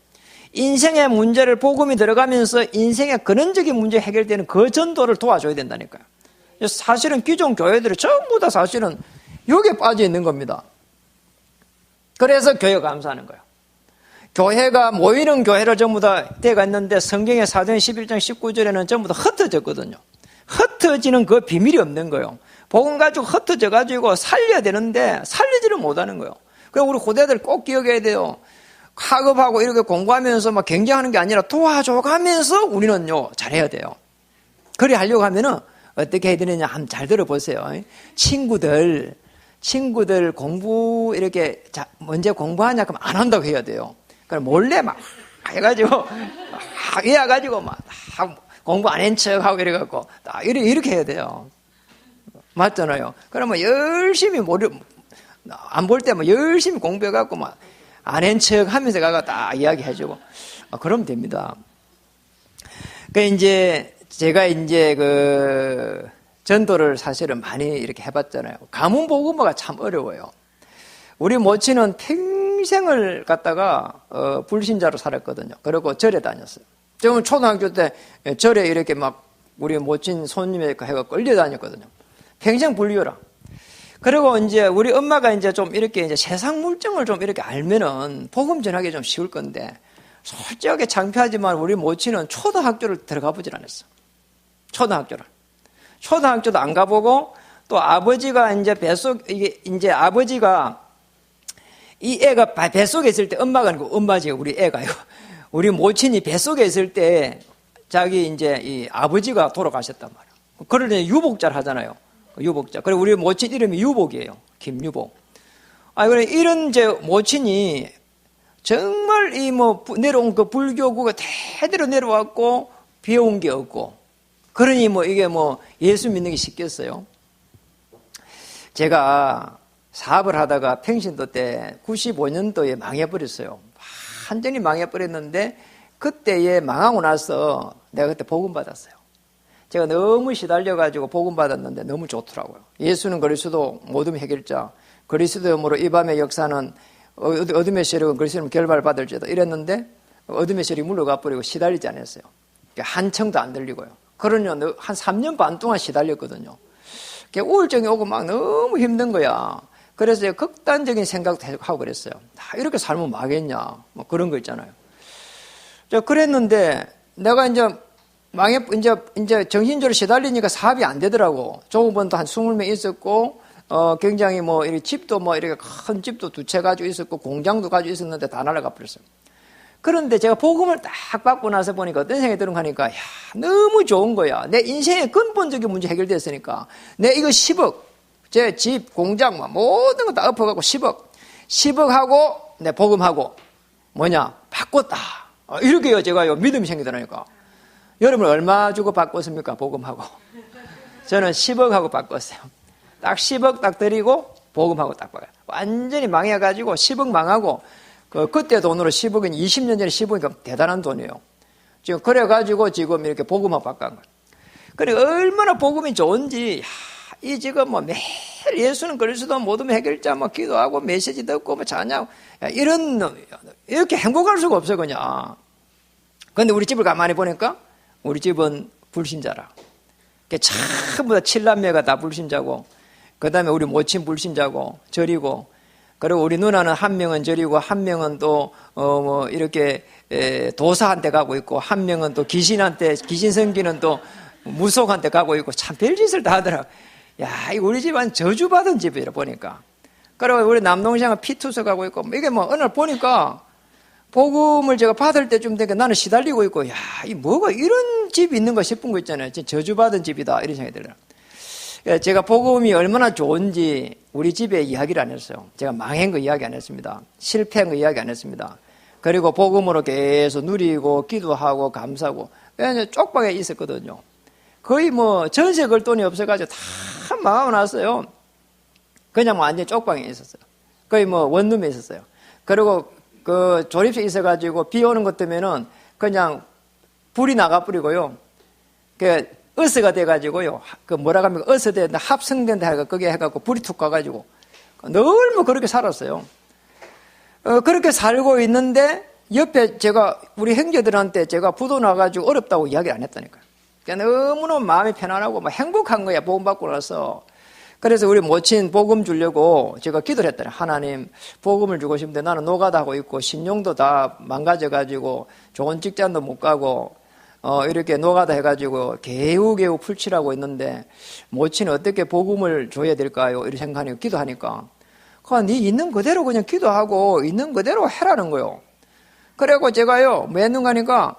인생의 문제를 복음이 들어가면서 인생의 근원적인 문제 해결되는 그 전도를 도와줘야 된다니까요. 사실은 기존 교회들이 전부 다 사실은 여기에 빠져 있는 겁니다. 그래서 교회가 감사하는 거예요. 교회가 모이는 교회를 전부 다 때가 있는데 성경의 사도행 11장 19절에는 전부 다 흩어졌거든요. 흩어지는 그 비밀이 없는 거예요. 복음 가지고 흩어져 가지고 살려야 되는데 살리지를 못하는 거예요. 그래서 우리 후대들 꼭 기억해야 돼요. 학업하고 이렇게 공부하면서 막 경쟁하는 게 아니라 도와줘가면서 우리는요 잘해야 돼요. 그래 하려고 하면은 어떻게 해야 되느냐 한번 잘 들어보세요. 친구들 공부 이렇게 먼저 공부하냐 그러면 안 한다고 해야 돼요. 그럼 몰래 막 해가지고 막 해가지고 막 공부 안 한 척하고 이래갖고 이렇게 해야 돼요. 맞잖아요. 그러면 열심히 안 볼 때 뭐 열심히 공부해갖고 막 안 한 척하면서 가가 딱 이야기해주고 그러면 됩니다. 그 이제 제가 이제 그 전도를 사실은 많이 이렇게 해봤잖아요. 가문 복음화가 참 어려워요. 우리 모친은 평생을 갖다가 불신자로 살았거든요. 그리고 절에 다녔어요. 저는 초등학교 때 절에 이렇게 막 우리 모친 손님에 해가 끌려다녔거든요. 평생 불교라. 그리고 이제 우리 엄마가 이제 좀 이렇게 이제 세상 물정을 좀 이렇게 알면은 복음 전하기 좀 쉬울 건데 솔직하게 창피하지만 우리 모친은 초등학교를 들어가 보질 않았어. 초등학교도 안 가보고 또 아버지가 이제 이제 아버지가 이 애가 뱃속에 있을 때 엄마가 아니고 엄마지 우리 애가요. 우리 모친이 뱃속에 있을 때 자기 이제 이 아버지가 돌아가셨단 말이에요. 그럴 때 유복자를 하잖아요. 유복자. 그리고 우리 모친 이름이 유복이에요. 김유복. 그래 이런 이제 모친이 정말 이 뭐 내려온 그 불교구가 대대로 내려왔고 배운 게 없고 그러니 뭐 이게 뭐 예수 믿는 게 쉽겠어요? 제가 사업을 하다가 평신도 때 95년도에 망해버렸어요. 완전히 망해버렸는데 그때에 망하고 나서 내가 그때 복음 받았어요. 제가 너무 시달려가지고 복음 받았는데 너무 좋더라고요. 예수는 그리스도 모든 해결자, 그리스도염으로 이 밤의 역사는 어둠의 세력은 그리스도는 결발받을지다 이랬는데 어둠의 세력이 물러가 버리고 시달리지 않았어요. 한청도 안 들리고요. 그러냐 한 3년 반 동안 시달렸거든요. 우울증이 오고 막 너무 힘든 거야. 그래서 극단적인 생각도 하고 그랬어요. 이렇게 살면 망했냐 뭐 그런 거 있잖아요. 그랬는데 내가 이제 이제 정신적으로 시달리니까 사업이 안 되더라고. 종업원도 한 20명 있었고, 굉장히 뭐, 이렇게 집도 뭐, 이렇게 큰 집도 2채 가지고 있었고, 공장도 가지고 있었는데 다 날아가 버렸어요. 그런데 제가 복음을 딱 받고 나서 보니까 어떤 생각이 드는 하니까, 너무 좋은 거야. 내 인생의 근본적인 문제 해결됐으니까. 내 이거 10억, 제 집, 공장, 모든 거 다 엎어갖고 10억 하고, 내 복음하고, 바꿨다. 이렇게요, 제가요, 믿음이 생기더라니까. 여러분 얼마 주고 바꿨습니까? 복음하고. 저는 10억 하고 바꿨어요. 딱 10억 딱 드리고 복음하고 딱 바꿔요. 완전히 망해가지고 10억 망하고 그때 돈으로 10억은 20년 전에 10억이니까 대단한 돈이에요. 지금 그래가지고 지금 이렇게 복음하고 바꾼 거예요. 그래 얼마나 복음이 좋은지 이 지금 뭐 매일 예수는 그리스도 모든 해결자 뭐 기도하고 메시지 듣고 뭐 찬양 이렇게 행복할 수가 없어 그냥. 근데 우리 집을 가만히 보니까 우리 집은 불신자라. 전부 다 7남매가 다 불신자고, 그 다음에 우리 모친 불신자고, 절이고, 그리고 우리 누나는 한 명은 절이고, 한 명은 또, 이렇게, 도사한테 가고 있고, 한 명은 또 귀신 섬기는 또 무속한테 가고 있고, 참 별짓을 다 하더라. 야, 이거 우리 집은 저주받은 집이라 보니까. 그리고 우리 남동생은 피투서 가고 있고, 이게 뭐, 어느 날 보니까, 복음을 제가 받을 때쯤 되니까 나는 시달리고 있고, 이 뭐가 이런 집이 있는가 싶은 거 있잖아요. 저주받은 집이다. 이런 생각이 들어요. 제가 복음이 얼마나 좋은지 우리 집에 이야기를 안 했어요. 제가 망한 거 이야기 안 했습니다. 실패한 거 이야기 안 했습니다. 그리고 복음으로 계속 누리고, 기도하고, 감사하고, 왜냐면 쪽방에 있었거든요. 거의 뭐 전세 걸 돈이 없어가지고 다 망하고 났어요. 그냥 완전히 쪽방에 있었어요. 거의 뭐 원룸에 있었어요. 그리고 그 조립식에 있어가지고 비 오는 것 때문에는 그냥 불이 나가버리고요. 그 어스가 돼가지고요. 그 뭐라 합니까? 어스돼 합성된 데 거기에 해갖고 불이 툭 가가지고 늘 뭐 그렇게 살았어요. 그렇게 살고 있는데 옆에 제가 우리 형제들한테 제가 부도 나가지고 어렵다고 이야기 안 했다니까요. 그러니까 너무너무 마음이 편안하고 막 행복한 거야. 복음 받고 나서. 그래서 우리 모친 복음 주려고 제가 기도를 했더니 하나님 복음을 주고 싶은데 나는 노가다 하고 있고 신용도 다 망가져가지고 좋은 직장도 못 가고 이렇게 노가다 해가지고 개우개우 풀칠하고 있는데 모친은 어떻게 복음을 줘야 될까요? 이렇게 생각하니까 기도하니까 네 있는 그대로 그냥 기도하고 있는 그대로 해라는 거요. 그래갖고 제가요 매는 가니까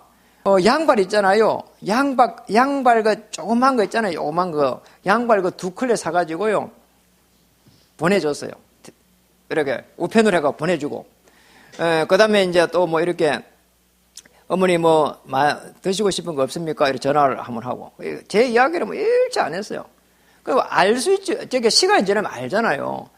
양발 있잖아요. 양발 그 조그만 거 있잖아요. 요만 거 양발 그 2켤레 사가지고요 보내줬어요. 이렇게 우편으로 해가 보내주고 그 다음에 이제 또 뭐 이렇게 어머니 뭐 드시고 싶은 거 없습니까? 이렇게 전화를 한번 하고 제 이야기를 뭐 일치 안 했어요. 그리고 알 수 있죠. 저게 시간이 지나면 알잖아요.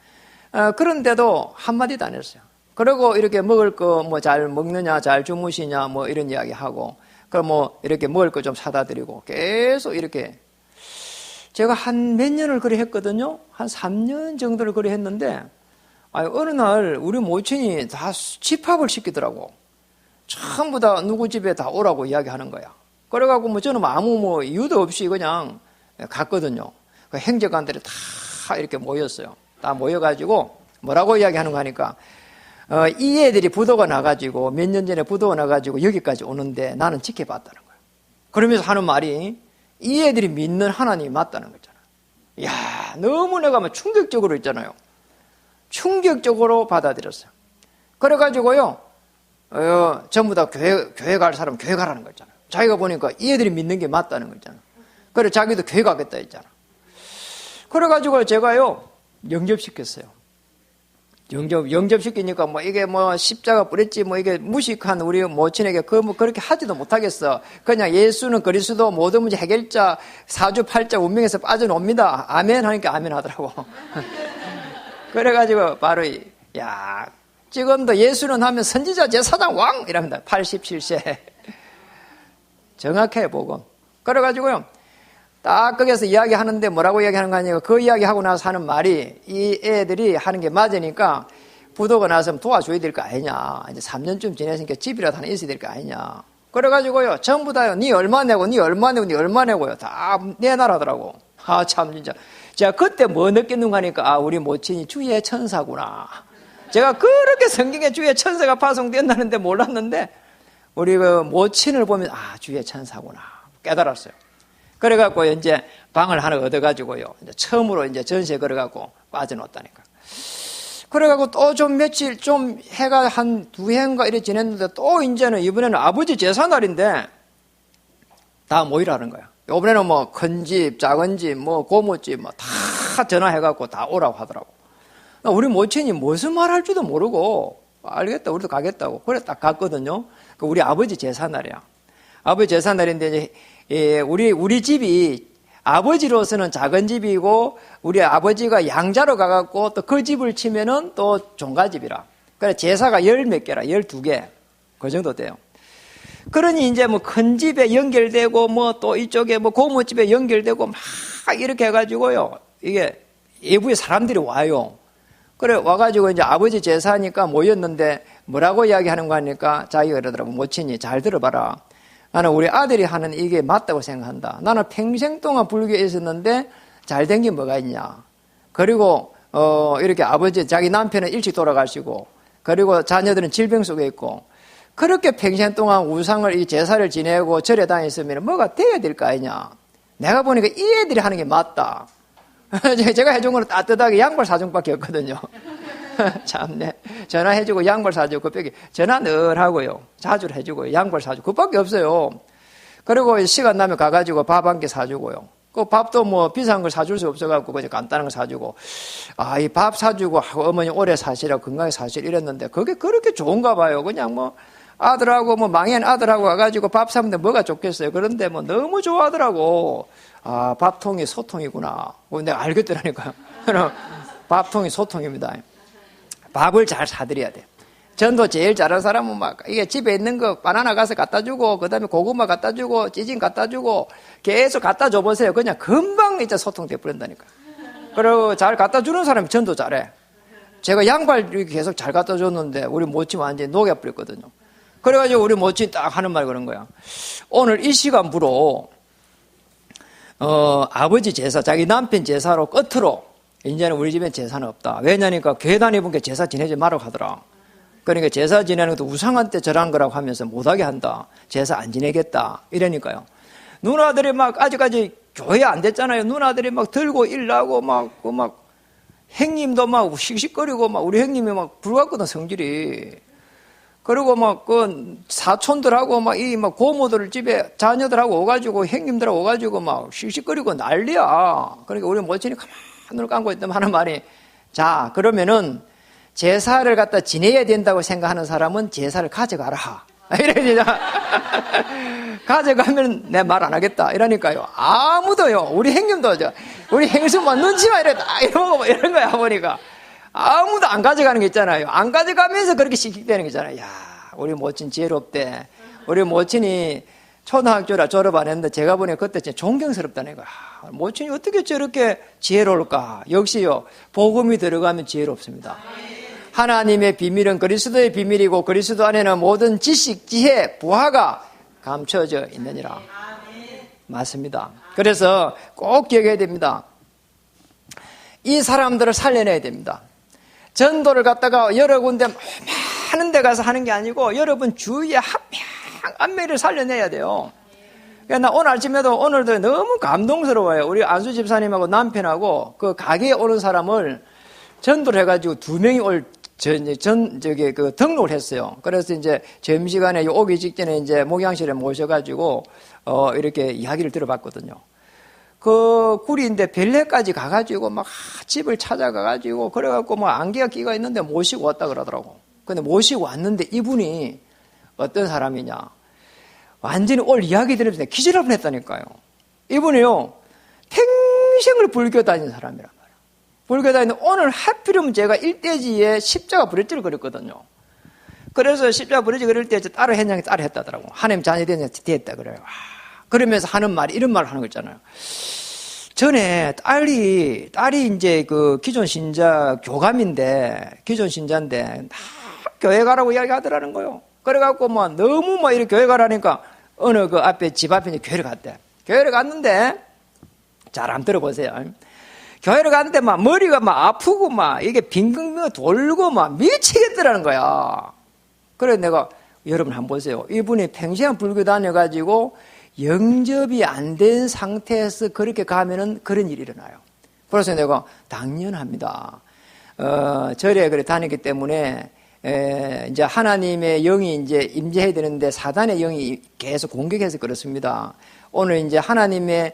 그런데도 한마디도 안 했어요. 그리고 이렇게 먹을 거 뭐 잘 먹느냐, 잘 주무시냐 뭐 이런 이야기 하고 그럼 뭐 이렇게 먹을 거 좀 사다 드리고 계속 이렇게 제가 한 몇 년을 그래 했거든요. 한 3년 정도를 그래 했는데 어느 날 우리 모친이 다 집합을 시키더라고. 전부 다 누구 집에 다 오라고 이야기하는 거야. 그래갖고 뭐 저는 아무 뭐 이유도 없이 그냥 갔거든요. 그 행정관들이 다 이렇게 모였어요. 다 모여가지고 뭐라고 이야기하는 거 하니까 이 애들이 부도가 나가지고 몇 년 전에 부도가 나가지고 여기까지 오는데 나는 지켜봤다는 거예요. 그러면서 하는 말이 이 애들이 믿는 하나님이 맞다는 거잖아요. 이야, 너무 내가 막 충격적으로 있잖아요. 충격적으로 받아들였어요. 그래가지고요, 전부 다 교회 갈 사람 교회 가라는 거잖아요. 자기가 보니까 이 애들이 믿는 게 맞다는 거잖아요. 그래 자기도 교회 가겠다 했잖아. 그래가지고 제가요 영접시켰어요. 영접시키니까 뭐 이게 뭐 십자가 뿌렸지 뭐 이게 무식한 우리 모친에게 뭐 그렇게 하지도 못하겠어. 그냥 예수는 그리스도 모든 문제 해결자 사주팔자 운명에서 빠져나옵니다. 아멘 하니까 아멘 하더라고. 그래가지고 바로 지금도 예수는 하면 선지자 제사장 왕 이랍니다. 87세. 정확해 보고. 그래가지고요. 딱 거기서 이야기하는데 뭐라고 이야기하는 거 아니에요. 그 이야기하고 나서 하는 말이 이 애들이 하는 게 맞으니까 부도가 나서면 도와줘야 될 거 아니냐. 이제 3년쯤 지냈으니까 집이라도 하나 있어야 될 거 아니냐. 그래가지고요. 전부 다요. 니 얼마 내고 니 얼마 내고 니 얼마 내고요. 다 내놔라더라고. 참 진짜. 제가 그때 뭐 느꼈는가 하니까 우리 모친이 주의 천사구나. 제가 그렇게 성경에 주의 천사가 파송된다는데 몰랐는데 우리 그 모친을 보면 주의 천사구나 깨달았어요. 그래갖고 이제 방을 하나 얻어가지고요. 이제 처음으로 이제 전시에 걸어갖고 빠져놓았다니까. 그래갖고 또 좀 며칠 좀 해가 한 2해인가 이래 지냈는데 또 이제는 이번에는 아버지 제사날인데 다 모이라는 거야. 이번에는 뭐 큰 집, 작은 집, 뭐 고모집 뭐 다 전화해갖고 다 오라고 하더라고. 우리 모친이 무슨 말 할지도 모르고 알겠다 우리도 가겠다고 그래 딱 갔거든요. 우리 아버지 제사날이야. 아버지 제사날인데 이제 우리 집이 아버지로서는 작은 집이고 우리 아버지가 양자로 가갖고 또 그 집을 치면은 또 종가집이라. 그래 제사가 10몇 개라 12개 그 정도 돼요. 그러니 이제 뭐 큰 집에 연결되고 뭐 또 이쪽에 뭐 고모집에 연결되고 막 이렇게 해가지고요. 이게 외부에 사람들이 와요. 그래 와가지고 이제 아버지 제사니까 모였는데 뭐라고 이야기하는 거 하니까 자기가 그러더라고. 모친이 잘 들어봐라. 나는 우리 아들이 하는 이게 맞다고 생각한다. 나는 평생 동안 불교에 있었는데 잘된 게 뭐가 있냐. 그리고 이렇게 아버지 자기 남편은 일찍 돌아가시고 그리고 자녀들은 질병 속에 있고 그렇게 평생 동안 우상을 이 제사를 지내고 절에 다녔으면 뭐가 돼야 될 거 아니냐. 내가 보니까 이 애들이 하는 게 맞다. 제가 해준 거는 따뜻하게 양발 사준밖에 없거든요. 참네. 전화해주고 양발 사주고 그밖에 전화 늘 하고요. 자주 해주고요. 양발 사주고 그밖에 없어요. 그리고 시간 나면 가가지고 밥 한 개 사주고요. 그 밥도 뭐 비싼 걸 사줄 수 없어갖고 그냥 간단한 걸 사주고 이 밥 사주고 어머니 오래 사시라 건강히 사시라 이랬는데 그게 그렇게 좋은가 봐요. 그냥 뭐 아들하고 뭐 망한 아들하고 가가지고 밥 사는데 뭐가 좋겠어요. 그런데 뭐 너무 좋아하더라고. 밥통이 소통이구나. 내가 알겠더라니까요. 밥통이 소통입니다. 밥을 잘 사드려야 돼. 전도 제일 잘하는 사람은 막 이게 집에 있는 거 바나나 가서 갖다 주고 그다음에 고구마 갖다 주고 찌진 갖다 주고 계속 갖다 줘 보세요. 그냥 금방 이제 소통돼 버린다니까. 그리고 잘 갖다 주는 사람이 전도 잘해. 제가 양발 계속 잘 갖다 줬는데 우리 모친 완전히 녹여 버렸거든요. 그래가지고 우리 모친 딱 하는 말 그런 거야. 오늘 이 시간부로 아버지 제사, 자기 남편 제사로 끝으로 이제는 우리 집엔 제사는 없다. 왜냐니까 교회 다니는 게 제사 지내지 말라고 하더라. 그러니까 제사 지내는 것도 우상한테 절한 거라고 하면서 못하게 한다. 제사 안 지내겠다. 이러니까요. 누나들이 막 아직까지 교회 안 됐잖아요. 누나들이 막 들고 일나고 막 형님도 막 씩씩거리고 막 우리 형님이 막 불같거든 성질이. 그리고 막 그 사촌들하고 막 이 막 고모들 집에 자녀들하고 오가지고 형님들하고 오가지고 막 씩씩거리고 난리야. 그러니까 우리 모친이 가만히 눈을 감고 있다면 하는 말이, 자 그러면은 제사를 갖다 지내야 된다고 생각하는 사람은 제사를 가져가라. 이러니까 가져가면 내 말 안 하겠다. 이러니까요. 아무도요. 우리 형님도 우리 행수만 눈치만 이러고 이런 거야 보니까 아무도 안 가져가는 게 있잖아요. 안 가져가면서 그렇게 씩씩대는 게 있잖아요. 야, 우리 모친 지혜롭대. 우리 모친이 초등학교라 졸업 안 했는데 제가 보니 그때 진짜 존경스럽다는 거야. 모친이 어떻게 저렇게 지혜로울까? 역시요. 복음이 들어가면 지혜롭습니다. 하나님의 비밀은 그리스도의 비밀이고 그리스도 안에는 모든 지식, 지혜, 부하가 감춰져 있느니라. 맞습니다. 그래서 꼭 기억해야 됩니다. 이 사람들을 살려내야 됩니다. 전도를 갖다가 여러 군데 많은 데 가서 하는 게 아니고 여러분 주위에 한 명을 살려내야 돼요. 나 오늘 아침에도 오늘도 너무 감동스러워요. 우리 안수 집사님하고 남편하고 그 가게에 오는 사람을 전도를 해가지고 2명이 등록을 했어요. 그래서 이제 점심시간에 오기 직전에 이제 목양실에 모셔가지고, 이렇게 이야기를 들어봤거든요. 그 구리인데 별내까지 가가지고 막 집을 찾아가가지고 그래갖고 뭐 안개가 끼가 있는데 모시고 왔다 그러더라고. 근데 모시고 왔는데 이분이 어떤 사람이냐. 완전히 오늘 이야기 들으면서 기절을 했다니까요. 이분이요. 평생을 불교 다닌 사람이란 말이에요. 불교 다니는데 오늘 하필이면 제가 일대지에 십자가 부르짖을 그랬거든요. 그래서 십자가 부르짖 그럴 때 딸을 했냐니 딸을 했다더라고. 하나님 자녀 됐다 그래요. 그러면서 하는 말이 이런 말을 하는 거 있잖아요. 전에 딸이 이제 그 기존 신자 기존 신자인데 교회 가라고 이야기하더라는 거요. 그래갖고 뭐 너무 막 이렇게 교회 가라니까 어느 그 앞에 집 앞에 교회를 갔대. 교회를 갔는데 잘 한번 들어보세요. 교회를 갔는데 막 머리가 막 아프고 막 이게 빙빙빙 돌고 막 미치겠더라는 거야. 그래 내가 여러분 한번 보세요. 이분이 평생 불교 다녀가지고 영접이 안 된 상태에서 그렇게 가면은 그런 일이 일어나요. 그래서 내가 당연합니다. 절에 그래 다니기 때문에 이제 하나님의 영이 이제 임재해야 되는데 사단의 영이 계속 공격해서 그렇습니다. 오늘 이제 하나님의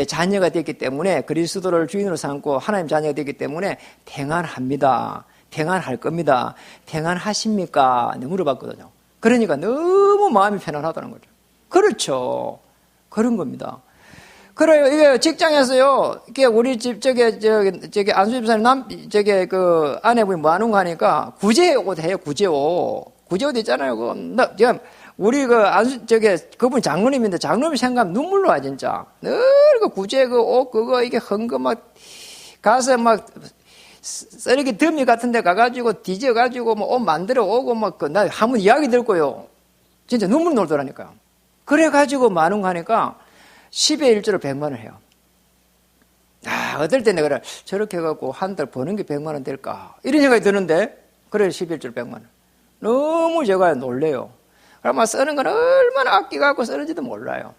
자녀가 됐기 때문에 그리스도를 주인으로 삼고 하나님 자녀가 됐기 때문에 평안합니다. 평안할 겁니다. 평안하십니까? 물어봤거든요. 그러니까 너무 마음이 편안하다는 거죠. 그렇죠. 그런 겁니다. 그래요. 이게 직장에서요. 이게 우리 집 저기 안수 집사님 그 아내분이 뭐 하는 거 하니까 구제옷 해요. 구제옷 있잖아요. 제가 우리 그 안수 그분 장로님인데 장로님 생각하면 눈물로 와 진짜. 늘 그 구제 그 옷 그거 이게 헌거 막 가서 막 쓰레기 더미 같은 데 가가지고 뒤져가지고 뭐 옷 만들어 오고 막 나 한번 이야기 들고요. 진짜 눈물 놀더라니까요. 그래가지고 많은 거 하니까 10의 1조로 100만 원 해요. 어떨 때 내가 저렇게 해갖고 한 달 버는 게 100만 원 될까? 이런 생각이 드는데, 그래 11조로 100만 원. 너무 제가 놀래요. 그러면 쓰는 건 얼마나 아끼갖고 쓰는지도 몰라요.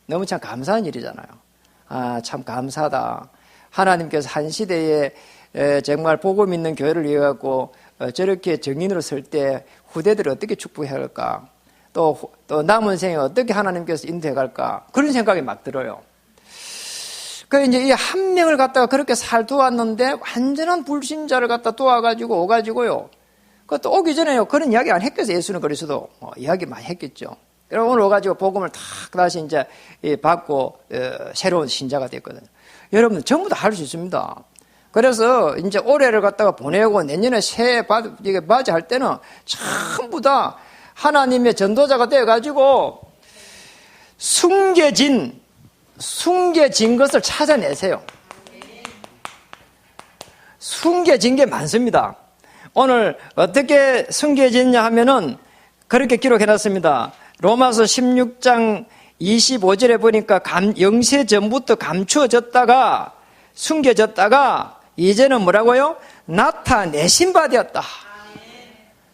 너무 참 감사한 일이잖아요. 참 감사하다. 하나님께서 한 시대에 정말 복음 있는 교회를 이어갖고 저렇게 정인으로 설 때 후대들을 어떻게 축복해야 할까? 또 남은 생에 어떻게 하나님께서 인도해 갈까? 그런 생각이 막 들어요. 그 이제 이 한 명을 갖다가 그렇게 도왔는데 완전한 불신자를 갖다 도와가지고 오가지고요. 그것도 오기 전에요. 그런 이야기 안 했겠어요. 예수는 그리스도 이야기 많이 했겠죠. 여러분 오늘 오가지고 복음을 탁 다시 이제 받고 새로운 신자가 됐거든요. 여러분들 전부 다 할 수 있습니다. 그래서 이제 올해를 갖다가 보내고 내년에 새해 맞이할 때는 전부 다 하나님의 전도자가 되어가지고 숨겨진 것을 찾아내세요. 숨겨진 게 많습니다. 오늘 어떻게 숨겨졌냐 하면은 그렇게 기록해놨습니다. 로마서 16장 25절에 보니까 영세 전부터 감추어졌다가 숨겨졌다가 이제는 뭐라고요? 나타내신 바 되었다.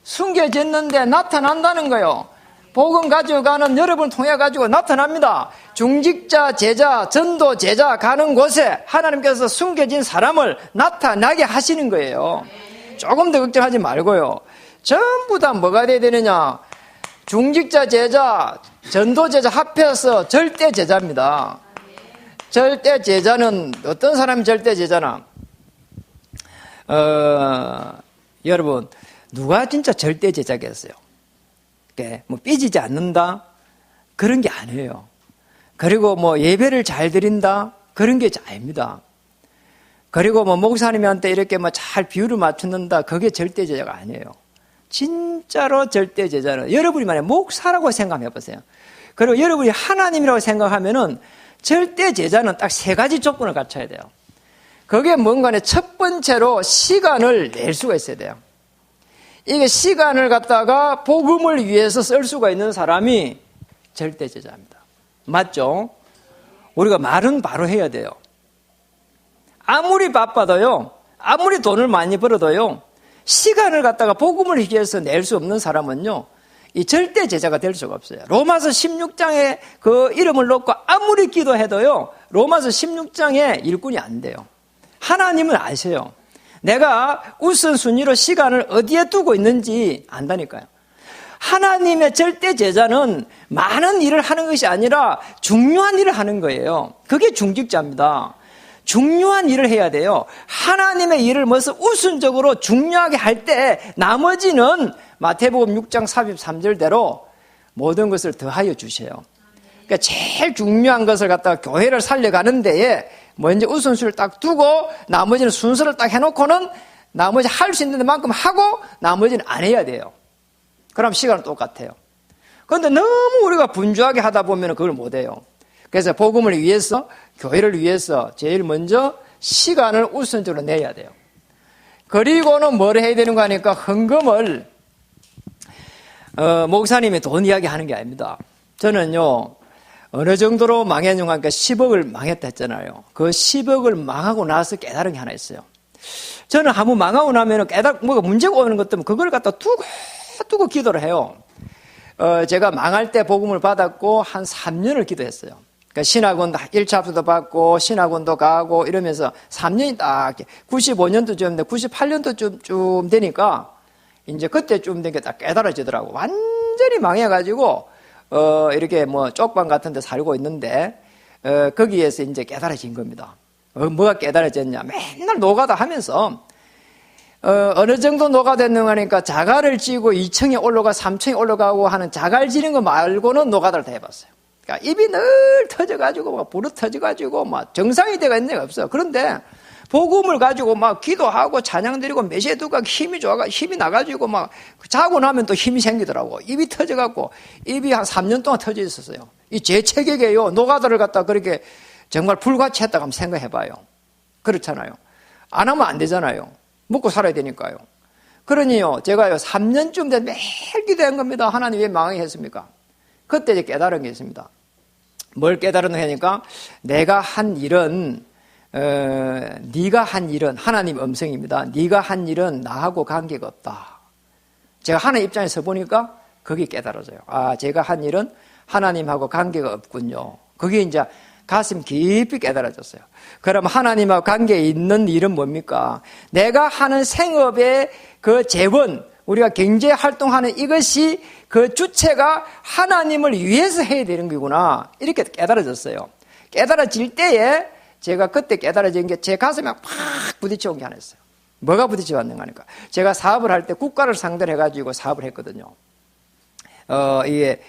숨겨졌는데 나타난다는 거예요. 복음 가지고 가는 여러분을 통해 가지고 나타납니다. 중직자, 제자, 전도, 제자 가는 곳에 하나님께서 숨겨진 사람을 나타나게 하시는 거예요. 조금 더 걱정하지 말고요. 전부 다 뭐가 돼야 되느냐? 중직자, 제자, 전도, 제자 합해서 절대 제자입니다. 절대 제자는 어떤 사람이 절대 제자나? 여러분, 누가 진짜 절대 제자겠어요? 뭐 삐지지 않는다? 그런 게 아니에요. 그리고 뭐 예배를 잘 드린다? 그런 게 아닙니다. 그리고 뭐 목사님한테 이렇게 뭐 잘 비율을 맞추는다? 그게 절대 제자가 아니에요. 진짜로 절대 제자는 여러분이 만약 목사라고 생각해 보세요. 그리고 여러분이 하나님이라고 생각하면은 절대 제자는 딱 세 가지 조건을 갖춰야 돼요. 그게 뭔가는 첫 번째로 시간을 낼 수가 있어야 돼요. 이게 시간을 갖다가 복음을 위해서 쓸 수가 있는 사람이 절대 제자입니다. 맞죠? 우리가 말은 바로 해야 돼요. 아무리 바빠도요, 아무리 돈을 많이 벌어도요, 시간을 갖다가 복음을 위해서 낼 수 없는 사람은요, 이 절대 제자가 될 수가 없어요. 로마서 16장에 그 이름을 넣고 아무리 기도해도요, 로마서 16장에 일꾼이 안 돼요. 하나님은 아세요. 내가 우선순위로 시간을 어디에 두고 있는지 안다니까요. 하나님의 절대 제자는 많은 일을 하는 것이 아니라 중요한 일을 하는 거예요. 그게 중직자입니다. 중요한 일을 해야 돼요. 하나님의 일을 먼저 우선적으로 중요하게 할 때 나머지는 마태복음 6장 43절대로 모든 것을 더하여 주세요. 그러니까 제일 중요한 것을 갖다가 교회를 살려가는 데에 먼저 우선순위를 딱 두고 나머지는 순서를 딱 해놓고는 나머지 할 수 있는 만큼 하고 나머지는 안 해야 돼요. 그럼 시간은 똑같아요. 그런데 너무 우리가 분주하게 하다 보면 그걸 못 해요. 그래서 복음을 위해서, 교회를 위해서 제일 먼저 시간을 우선적으로 내야 돼요. 그리고는 뭘 해야 되는 거 아니까 헌금을, 목사님이 돈 이야기 하는 게 아닙니다. 저는요, 어느 정도로 망했는가 하니까 10억을 망했다 했잖아요. 그 10억을 망하고 나서 깨달은 게 하나 있어요. 저는 한번 망하고 나면 뭐가 문제가 오는 것 때문에 그걸 갖다 두고 기도를 해요. 제가 망할 때 복음을 받았고 한 3년을 기도했어요. 그러니까 신학원도 1차 합수도 받고 신학원도 가고 이러면서 3년이 딱 95년도 좀 98년도 좀 되니까 이제 그때쯤 되니까 딱 깨달아지더라고. 완전히 망해가지고 이렇게 뭐 쪽방 같은 데 살고 있는데 거기에서 이제 깨달아진 겁니다. 뭐가 깨달아졌냐? 맨날 노가다 하면서 어느 정도 노가됐는가 하니까 자갈을 찌고 2층에 올라가 3층에 올라가고 하는 자갈 지는 거 말고는 노가다를 다 해봤어요. 그러니까 입이 늘 터져가지고 막 부르 터져가지고 막 정상이 돼가 있는 데가 없어요. 그런데 복음을 가지고 막 기도하고 찬양 드리고 메시두가 힘이 나가지고 막 자고 나면 또 힘이 생기더라고. 입이 터져갖고 입이 한 3년 동안 터져 있었어요. 이 제 체격이에요. 노가다를 갖다 그렇게 정말 불같이 했다고 한번 생각해봐요. 그렇잖아요. 안 하면 안 되잖아요. 먹고 살아야 되니까요. 그러니요, 제가요, 3년쯤 돼 매일 기도한 겁니다. 하나님 왜 망하게 했습니까? 그때 이제 깨달은 게 있습니다. 뭘 깨달았느냐 하니까 내가 한 일은 네가 한 일은 하나님 음성입니다. 네가 한 일은 나하고 관계가 없다. 제가 하나님 입장에서 보니까 그게 깨달아져요. 아, 제가 한 일은 하나님하고 관계가 없군요. 그게 이제 가슴 깊이 깨달아졌어요. 그럼 하나님하고 관계에 있는 일은 뭡니까? 내가 하는 생업의 그 재원, 우리가 경제 활동하는 이것이 그 주체가 하나님을 위해서 해야 되는 거구나. 이렇게 깨달아졌어요. 깨달아질 때에 제가 그때 깨달아진 게 제 가슴에 팍 부딪혀 온 게 하나 있어요. 뭐가 부딪혀 왔는가 하니까 제가 사업을 할 때 국가를 상대로 해가지고 사업을 했거든요. 이게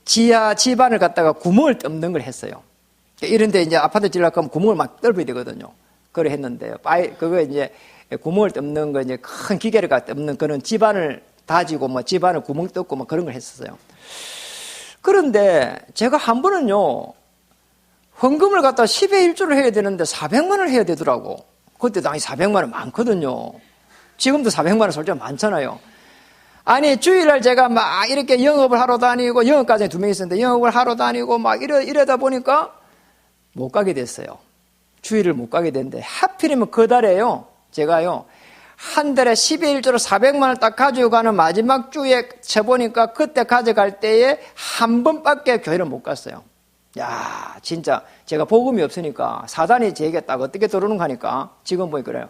지하 집안을 갖다가 구멍을 뚫는 걸 했어요. 이런데 이제 아파트 지으려고 하면 구멍을 막 뚫어야 되거든요. 그걸 했는데요. 그거 이제 구멍을 뚫는 거 이제 큰 기계를 갖다 뚫는 그런 집안을 다지고 뭐 집안을 구멍 뚫고 뭐 그런 걸 했었어요. 그런데 제가 한 번은요, 헌금을 갖다 10의 1조를 해야 되는데 400만 원을 해야 되더라고. 그때 당시 400만 원 많거든요. 지금도 400만 원 솔직히 많잖아요. 아니, 주일날 제가 막 이렇게 영업을 하러 다니고, 영업과장이 2명 있었는데 영업을 하러 다니고 막 이러다 보니까 못 가게 됐어요. 주일을 못 가게 됐는데 하필이면 그 달에요. 제가요. 한 달에 12일 주로 400만 원 딱 가지고 가는 마지막 주에 쳐보니까 그때 가져갈 때에 한 번밖에 교회를 못 갔어요. 야, 진짜 제가 복음이 없으니까 사단이 제게 딱 어떻게 들어오는가 하니까 지금 보니 그래요.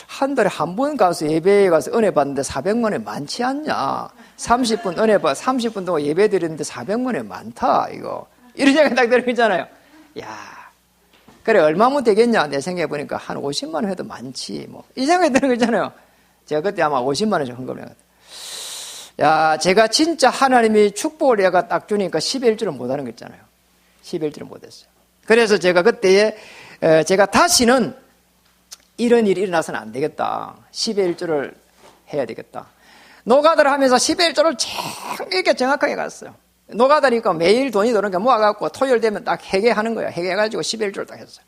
한 달에 한 번 가서 예배에 가서 은혜 받는데 400만 원이 많지 않냐. 30분 은혜 받 30분 동안 예배 드리는데 400만 원이 많다 이거. 이런 생각이 딱 들어있잖아요. 야, 그래 얼마면 되겠냐 내 생각해 보니까 한 50만 원 해도 많지 뭐 이 생각이 드는 거잖아요. 제가 그때 아마 50만 원씩 헌금을 해요. 야, 제가 진짜 하나님이 축복을 내가 딱 주니까 11주를 못 하는 거 있잖아요. 11주를 못 했어요. 그래서 제가 그때에 제가 다시는 이런 일이 일어나서는 안 되겠다. 11주를 해야 되겠다. 노가다를 하면서 11주를 이렇게 정확하게 갔어요. 노가다니까 매일 돈이 들어오는 게 모아갖고 토요일 되면 딱 회계하는 거야. 회계해가지고 11주를 딱 했어요.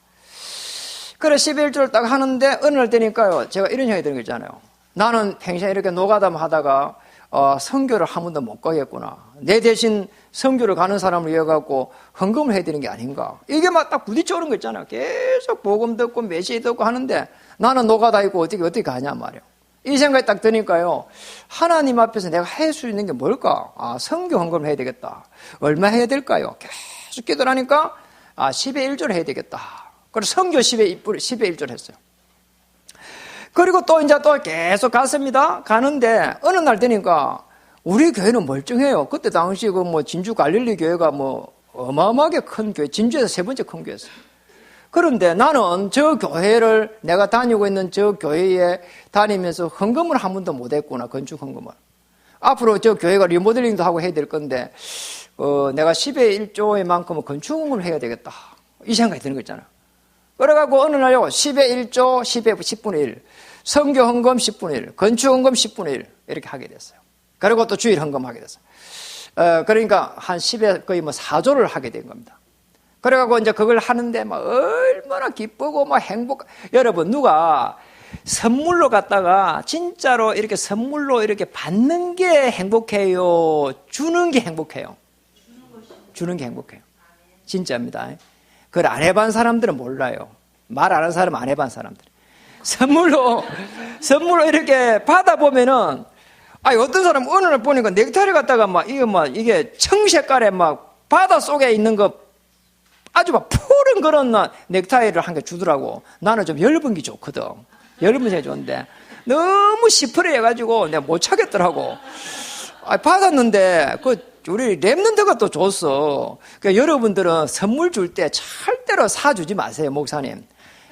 그래 11주를 딱 하는데 어느 날 되니까요. 제가 이런 생각이 드는 거 있잖아요. 나는 평생 이렇게 노가다만 하다가 선교를 한 번도 못 가겠구나. 내 대신 선교를 가는 사람을 이어갖고 헌금을 해야 되는 게 아닌가. 이게 막 딱 부딪혀 오는 거 있잖아요. 계속 복음 듣고 메시지 듣고 하는데 나는 노가다 있고 어떻게 가냐 말이에요. 이 생각이 딱 드니까요. 하나님 앞에서 내가 할 수 있는 게 뭘까? 선교 헌금을 해야 되겠다. 얼마 해야 될까요? 계속 기도를 하니까 10의 1조를 해야 되겠다. 그래서 선교 10의 1조를 했어요. 그리고 또 이제 또 계속 갔습니다. 가는데 어느 날 되니까 우리 교회는 멀쩡해요. 그때 당시 진주 갈릴리 교회가 어마어마하게 큰 교회, 진주에서 세 번째 큰 교회였어요. 그런데 나는 저 교회를 내가 다니고 있는 저 교회에 다니면서 헌금을 한 번도 못 했구나. 건축 헌금을. 앞으로 저 교회가 리모델링도 하고 해야 될 건데 내가 10의 1조의 만큼은 건축 헌금을 해야 되겠다. 이 생각이 드는 거 있잖아요. 그래갖고 어느 날요 10의 1조 10의 10분의 1 선교 헌금 10분의 1 건축 헌금 10분의 1 이렇게 하게 됐어요. 그리고 또 주일 헌금하게 됐어요. 그러니까 한 10에 거의 4조를 하게 된 겁니다. 그래갖고 이제 그걸 하는데 얼마나 기쁘고 행복. 여러분 누가 선물로 갖다가 진짜로 이렇게 선물로 이렇게 받는 게 행복해요? 주는 게 행복해요? 주는 게 행복해요. 진짜입니다. 그걸 안 해본 사람들은 몰라요. 말 안 하는 사람 안 해본 사람들. 선물로 이렇게 받아보면은 어떤 사람 어느 날 보니까 넥타이를 갖다가 이게 청색깔에 바다 속에 있는 거 아주 푸른 그런 넥타이를 한 개 주더라고. 나는 좀 얇은 게 좋거든. 얇은 게 좋은데 너무 시퍼레 해가지고 내가 못 찾겠더라고. 받았는데 우리 랩런드가 또 줬어. 그러니까 여러분들은 선물 줄 때 절대로 사주지 마세요, 목사님.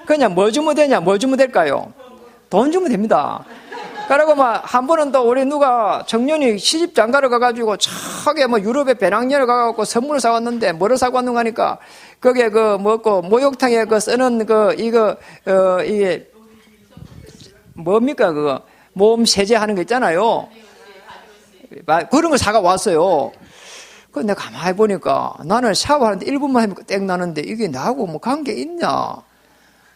그냥 뭐 주면 되냐? 뭐 주면 될까요? 돈 주면 됩니다. 그리고 한 번은 또 우리 누가 청년이 시집 장가를 가가지고 차게 유럽에 배낭여행 가갖고 선물을 사왔는데 뭐를 사고 왔는가 하니까 거기에 목욕탕에 쓰는 이게 뭡니까 그거 몸 세제하는 거 있잖아요. 그런 걸 사가 왔어요. 그 내가 가만히 보니까 나는 샤워하는데 1분만 하면 땡 나는데 이게 나하고 관계 있냐?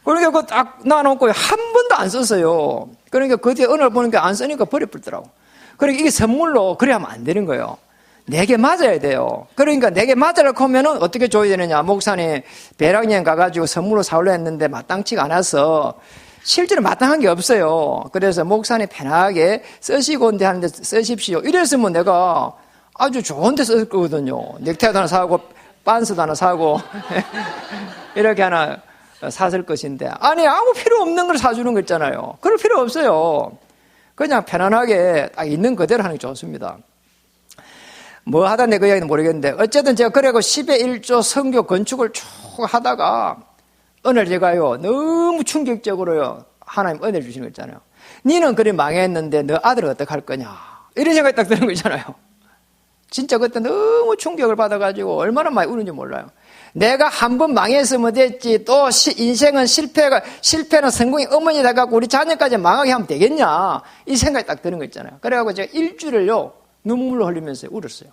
그러니까 딱 놔놓고 한 번도 안 썼어요. 그러니까 그 뒤에 어느 날 보니까 안 쓰니까 버려버리더라고. 그러니까 이게 선물로 그래 하면 안 되는 거예요. 내게 맞아야 돼요. 그러니까 내게 맞으라고 하면은 어떻게 줘야 되느냐. 목사님 배낭여행 가가지고 선물로 사오려 했는데 마땅치가 않아서 실제로 마땅한 게 없어요. 그래서 목사님 편하게 쓰시고 온데 하는데 쓰십시오. 이랬으면 내가 아주 좋은 데 쓸 거거든요. 넥타이도 하나 사고 반스도 하나 사고 이렇게 하나 샀을 것인데 아무 필요 없는 걸 사주는 거 있잖아요. 그럴 필요 없어요. 그냥 편안하게 딱 있는 그대로 하는 게 좋습니다. 뭐 하다 내 그 이야기는 모르겠는데 어쨌든 제가 그래고 10의 1조 선교 건축을 쭉 하다가 어느 날 제가요 너무 충격적으로요 하나님 은혜를 주시는 거 있잖아요. 니는 그래 망했는데 너 아들은 어떻게 할 거냐 이런 생각이 딱 드는 거 있잖아요. 진짜 그때 너무 충격을 받아가지고 얼마나 많이 우는지 몰라요. 내가 한 번 망했으면 됐지 또 인생은 실패는 성공의 어머니 돼갖고 우리 자녀까지 망하게 하면 되겠냐 이 생각이 딱 드는 거 있잖아요. 그래가지고 제가 일주일을요 눈물로 흘리면서 울었어요.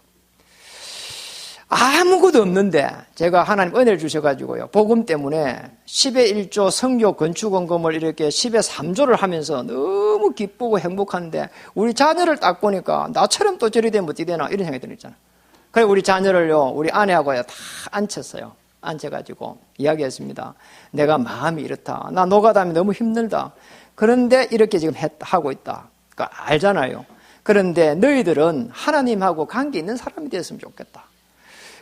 아무것도 없는데 제가 하나님 은혜를 주셔가지고요 복음 때문에 10의 1조 선교 건축원금을 이렇게 10의 3조를 하면서 너무 기쁘고 행복한데 우리 자녀를 딱 보니까 나처럼 또 저리 되면 어떻게 되나 이런 생각이 들었잖아요. 그래서 우리 자녀를요 우리 아내하고요 다 앉혔어요. 앉혀가지고 이야기했습니다. 내가 마음이 이렇다. 나 노가다면 너무 힘들다. 그런데 이렇게 지금 하고 있다. 그러니까 알잖아요. 그런데 너희들은 하나님하고 관계 있는 사람이 되었으면 좋겠다.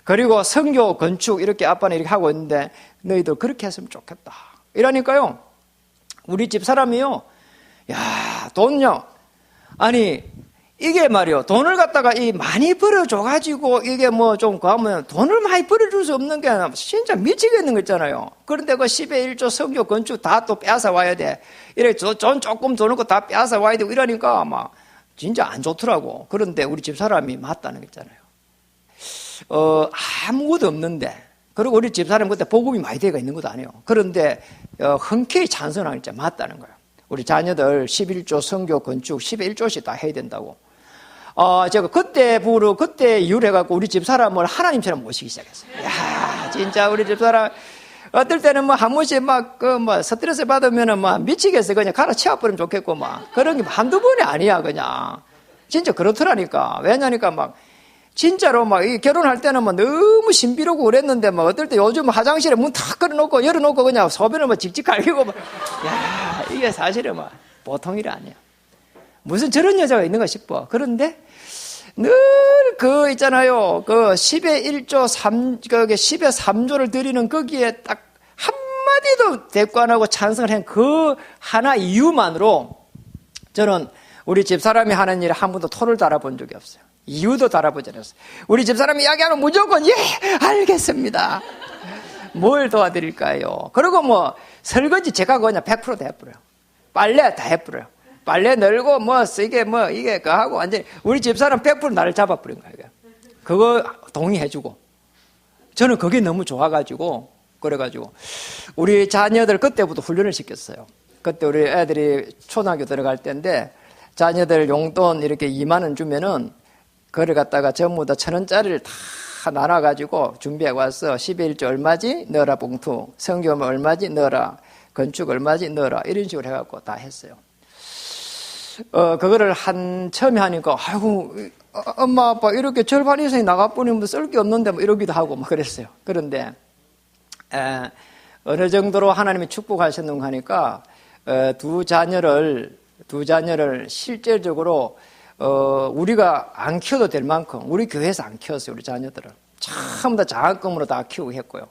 그리고 성교, 건축 이렇게 아빠는 이렇게 하고 있는데 너희들 그렇게 했으면 좋겠다. 이러니까요. 우리 집 사람이요. 야, 돈요. 아니, 이게 말이요. 돈을 갖다가 많이 벌어줘가지고 이게 뭐 좀 가면 돈을 많이 벌어줄 수 없는 게 진짜 미치겠는 거 있잖아요. 그런데 그 10의 1조 성교 건축 다 또 빼앗아 와야 돼. 이렇게 돈 조금 더 넣고 다 빼앗아 와야 되고 이러니까 막 진짜 안 좋더라고. 그런데 우리 집 사람이 맞다는 거 있잖아요. 아무것도 없는데. 그리고 우리 집 사람 그때 복음이 많이 되어 있는 것도 아니에요. 그런데 흔쾌히 찬성하니까 맞다는 거예요. 우리 자녀들 11조 성교 건축 10의 1조씩 다 해야 된다고. 제가 그때 이후로 해갖고 우리 집 사람을 하나님처럼 모시기 시작했어요. 야, 진짜 우리 집 사람, 어떨 때는 뭐 한 번씩 스트레스 받으면은 미치겠어. 그냥 갈아치워버리면 좋겠고 그런 게 한두 번이 아니야, 그냥. 진짜 그렇더라니까. 왜냐니까 진짜로 이 결혼할 때는 너무 신비롭고 그랬는데 어떨 때 요즘 화장실에 문 탁 열어놓고 그냥 소변을 직직 갈기고 야, 이게 사실은 보통 일이 아니야. 무슨 저런 여자가 있는가 싶어. 그런데 늘 있잖아요. 10의 1조 10의 3조를 드리는 거기에 딱 한마디도 대꾸 안 하고 찬성을 한 그 하나 이유만으로 저는 우리 집사람이 하는 일에 한 번도 토를 달아본 적이 없어요. 이유도 달아보지 않았어요. 우리 집사람이 이야기하면 무조건 예, 알겠습니다. 뭘 도와드릴까요? 그리고 설거지 제가 그냥 100% 다 해버려요. 빨래 다 해버려요. 빨래 널고 이게 그거 하고 완전히 우리 집사람 100% 나를 잡아버린 거예요. 그거 동의해주고. 저는 그게 너무 좋아가지고 그래가지고 우리 자녀들 그때부터 훈련을 시켰어요. 그때 우리 애들이 초등학교 들어갈 때인데 자녀들 용돈 이렇게 2만 원 주면은 그걸 갖다가 전부 다 1,000원짜리를 다 나눠가지고 준비하고 왔어. 10의 1조 얼마지? 넣어라 봉투. 성교면 얼마지? 넣어라. 건축 얼마지? 넣어라. 이런 식으로 해갖고 다 했어요. 그거를 처음에 하니까, 아이고, 엄마, 아빠, 이렇게 절반 이상이 나가버리면 쓸 게 없는데, 이러기도 하고, 그랬어요. 그런데, 어느 정도로 하나님이 축복하셨는가 하니까, 두 자녀를 실질적으로, 우리가 안 키워도 될 만큼, 우리 교회에서 안 키웠어요, 우리 자녀들을. 전부 다 장학금으로 다 키우고 했고요.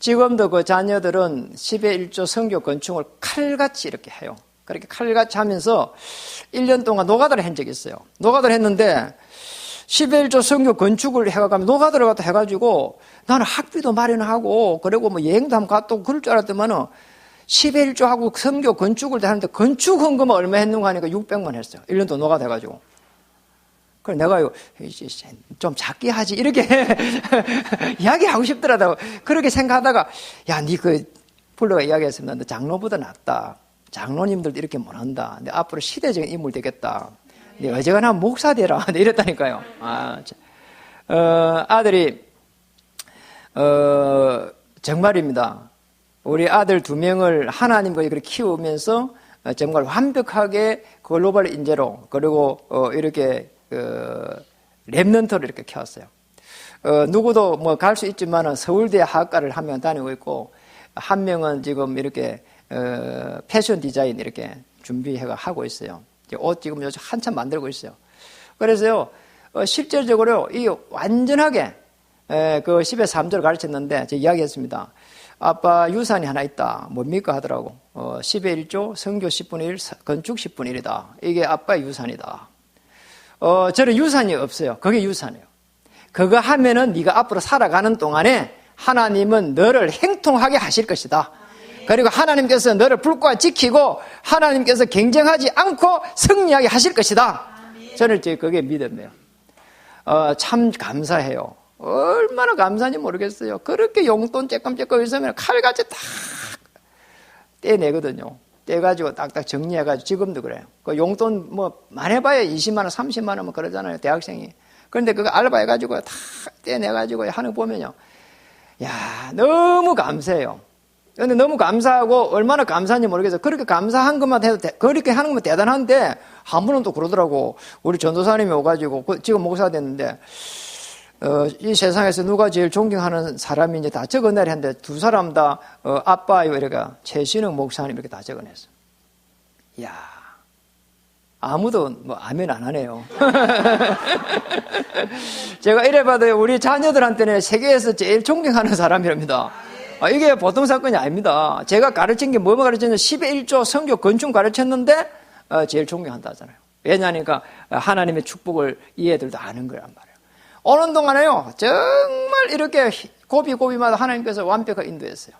지금도 그 자녀들은 10의 1조 성교 건축을 칼같이 이렇게 해요. 그렇게 칼같이 하면서 1년 동안 노가다를 한 적이 있어요. 노가다를 했는데 10의 1조 성교 건축을 해가면 노가다를 갖다 해가지고 나는 학비도 마련하고 그리고 여행도 한번 갔다 그럴 줄 알았더만은 10의 1조 하고 성교 건축을 하는데 건축 헌금은 얼마 했는가 하니까 600만 했어요. 1년 동안 노가다 해가지고. 그래 내가요 좀 작게 하지 이렇게 이야기하고 싶더라고. 그렇게 생각하다가 야, 니 불러가 이야기했습니다. 너 장로보다 낫다. 장로님들도 이렇게 못한다. 근데 앞으로 시대적인 인물 되겠다. 근데 어제가나 목사 되라. 이랬다니까요. 아들이 정말입니다. 우리 아들 2명을 하나님과 그렇게 키우면서 정말 완벽하게 글로벌 인재로 그리고 이렇게 랩넌트를 이렇게 키웠어요. 누구도 갈 수 있지만은 서울대 학과를 한 명 다니고 있고 한 명은 지금 이렇게 패션 디자인 이렇게 준비해가 하고 있어요. 옷 지금 요즘 한참 만들고 있어요. 그래서요, 실질적으로 이 완전하게 그 10의 3조를 가르쳤는데 제가 이야기했습니다. 아빠 유산이 하나 있다. 뭡니까 하더라고. 10의 1조, 성교 10분의 1, 건축 10분의 1이다. 이게 아빠의 유산이다. 저는 유산이 없어요. 그게 유산이에요. 그거 하면은 네가 앞으로 살아가는 동안에 하나님은 너를 행통하게 하실 것이다. 그리고 하나님께서 너를 불과 지키고 하나님께서 경쟁하지 않고 승리하게 하실 것이다. 저는 그게 믿음이에요. 참 감사해요. 얼마나 감사한지 모르겠어요. 그렇게 용돈 쬐끔쬐끔 있으면 칼같이 딱 떼내거든요. 떼가지고 딱딱 정리해가지고 지금도 그래요. 그 용돈 많이 해봐야 20만 원, 30만 원 그러잖아요. 대학생이. 그런데 그거 알바해가지고 다 떼내가지고 하는 거 보면요. 야, 너무 감사해요. 근데 너무 감사하고 얼마나 감사한지 모르겠어요. 그렇게 감사한 것만 해도 그렇게 하는 것만 대단한데 한 분은 또 그러더라고. 우리 전도사님이 오가지고 지금 목사가 됐는데 이 세상에서 누가 제일 존경하는 사람이 이제 다 적어내렸는데 두 사람 다, 아빠요, 이렇게 최신흥 목사님 이렇게 다 적어냈어. 이야, 아무도 뭐 아멘 안 하네요. 제가 이래봐도 우리 자녀들한테는 세계에서 제일 존경하는 사람이랍니다. 이게 보통 사건이 아닙니다. 제가 가르친 게 뭐 가르쳤는데 10의 1조 성교 건축 가르쳤는데 제일 존경한다잖아요. 왜냐하니까 하나님의 축복을 이 애들도 아는 거란 말이에요. 오는 동안에요, 정말 이렇게 고비고비마다 하나님께서 완벽하게 인도했어요.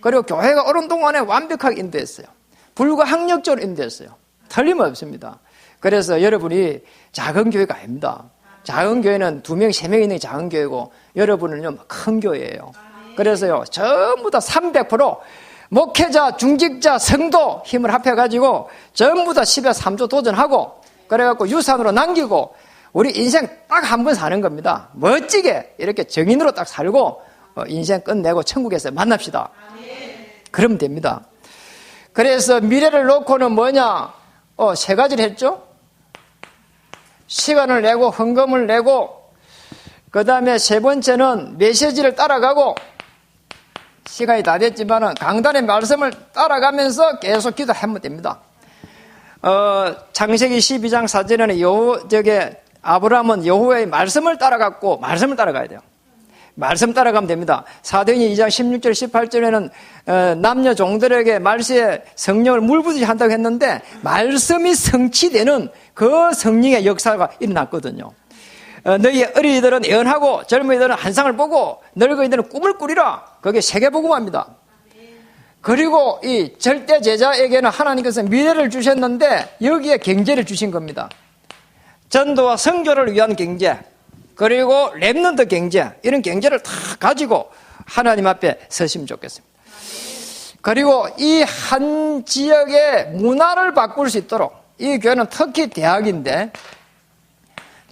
그리고 교회가 오는 동안에 완벽하게 인도했어요. 불가항력적으로 인도했어요. 틀림없습니다. 그래서 여러분이 작은 교회가 아닙니다. 작은 교회는 2명, 3명 있는 게 작은 교회고, 여러분은요, 큰 교회예요. 그래서요, 전부 다 300% 목회자, 중직자, 성도 힘을 합해가지고 전부 다 10에 3조 도전하고, 그래갖고 유산으로 남기고, 우리 인생 딱 한 번 사는 겁니다. 멋지게 이렇게 정인으로 딱 살고 인생 끝내고 천국에서 만납시다. 그러면 됩니다. 그래서 미래를 놓고는 뭐냐? 3가지를 했죠. 시간을 내고 헌금을 내고, 그 다음에 3번째는 메시지를 따라가고, 시간이 다 됐지만은 강단의 말씀을 따라가면서 계속 기도하면 됩니다. 창세기 12장 4절에는 아브라함은 여호와의 말씀을 따라갔고, 말씀을 따라가야 돼요. 말씀 따라가면 됩니다. 사도행전 2장 16절 18절에는 남녀 종들에게 말씀에 성령을 물부듯이 한다고 했는데, 말씀이 성취되는 그 성령의 역사가 일어났거든요. 너희 어린이들은 예언하고 젊은이들은 환상을 보고 늙은이들은 꿈을 꾸리라. 그게 세계복음화입니다. 그리고 이 절대 제자에게는 하나님께서 미래를 주셨는데 여기에 경제를 주신 겁니다. 전도와 선교를 위한 경제, 그리고 렘넌트 경제, 이런 경제를 다 가지고 하나님 앞에 서시면 좋겠습니다. 그리고 이 한 지역의 문화를 바꿀 수 있도록, 이 교회는 특히 대학인데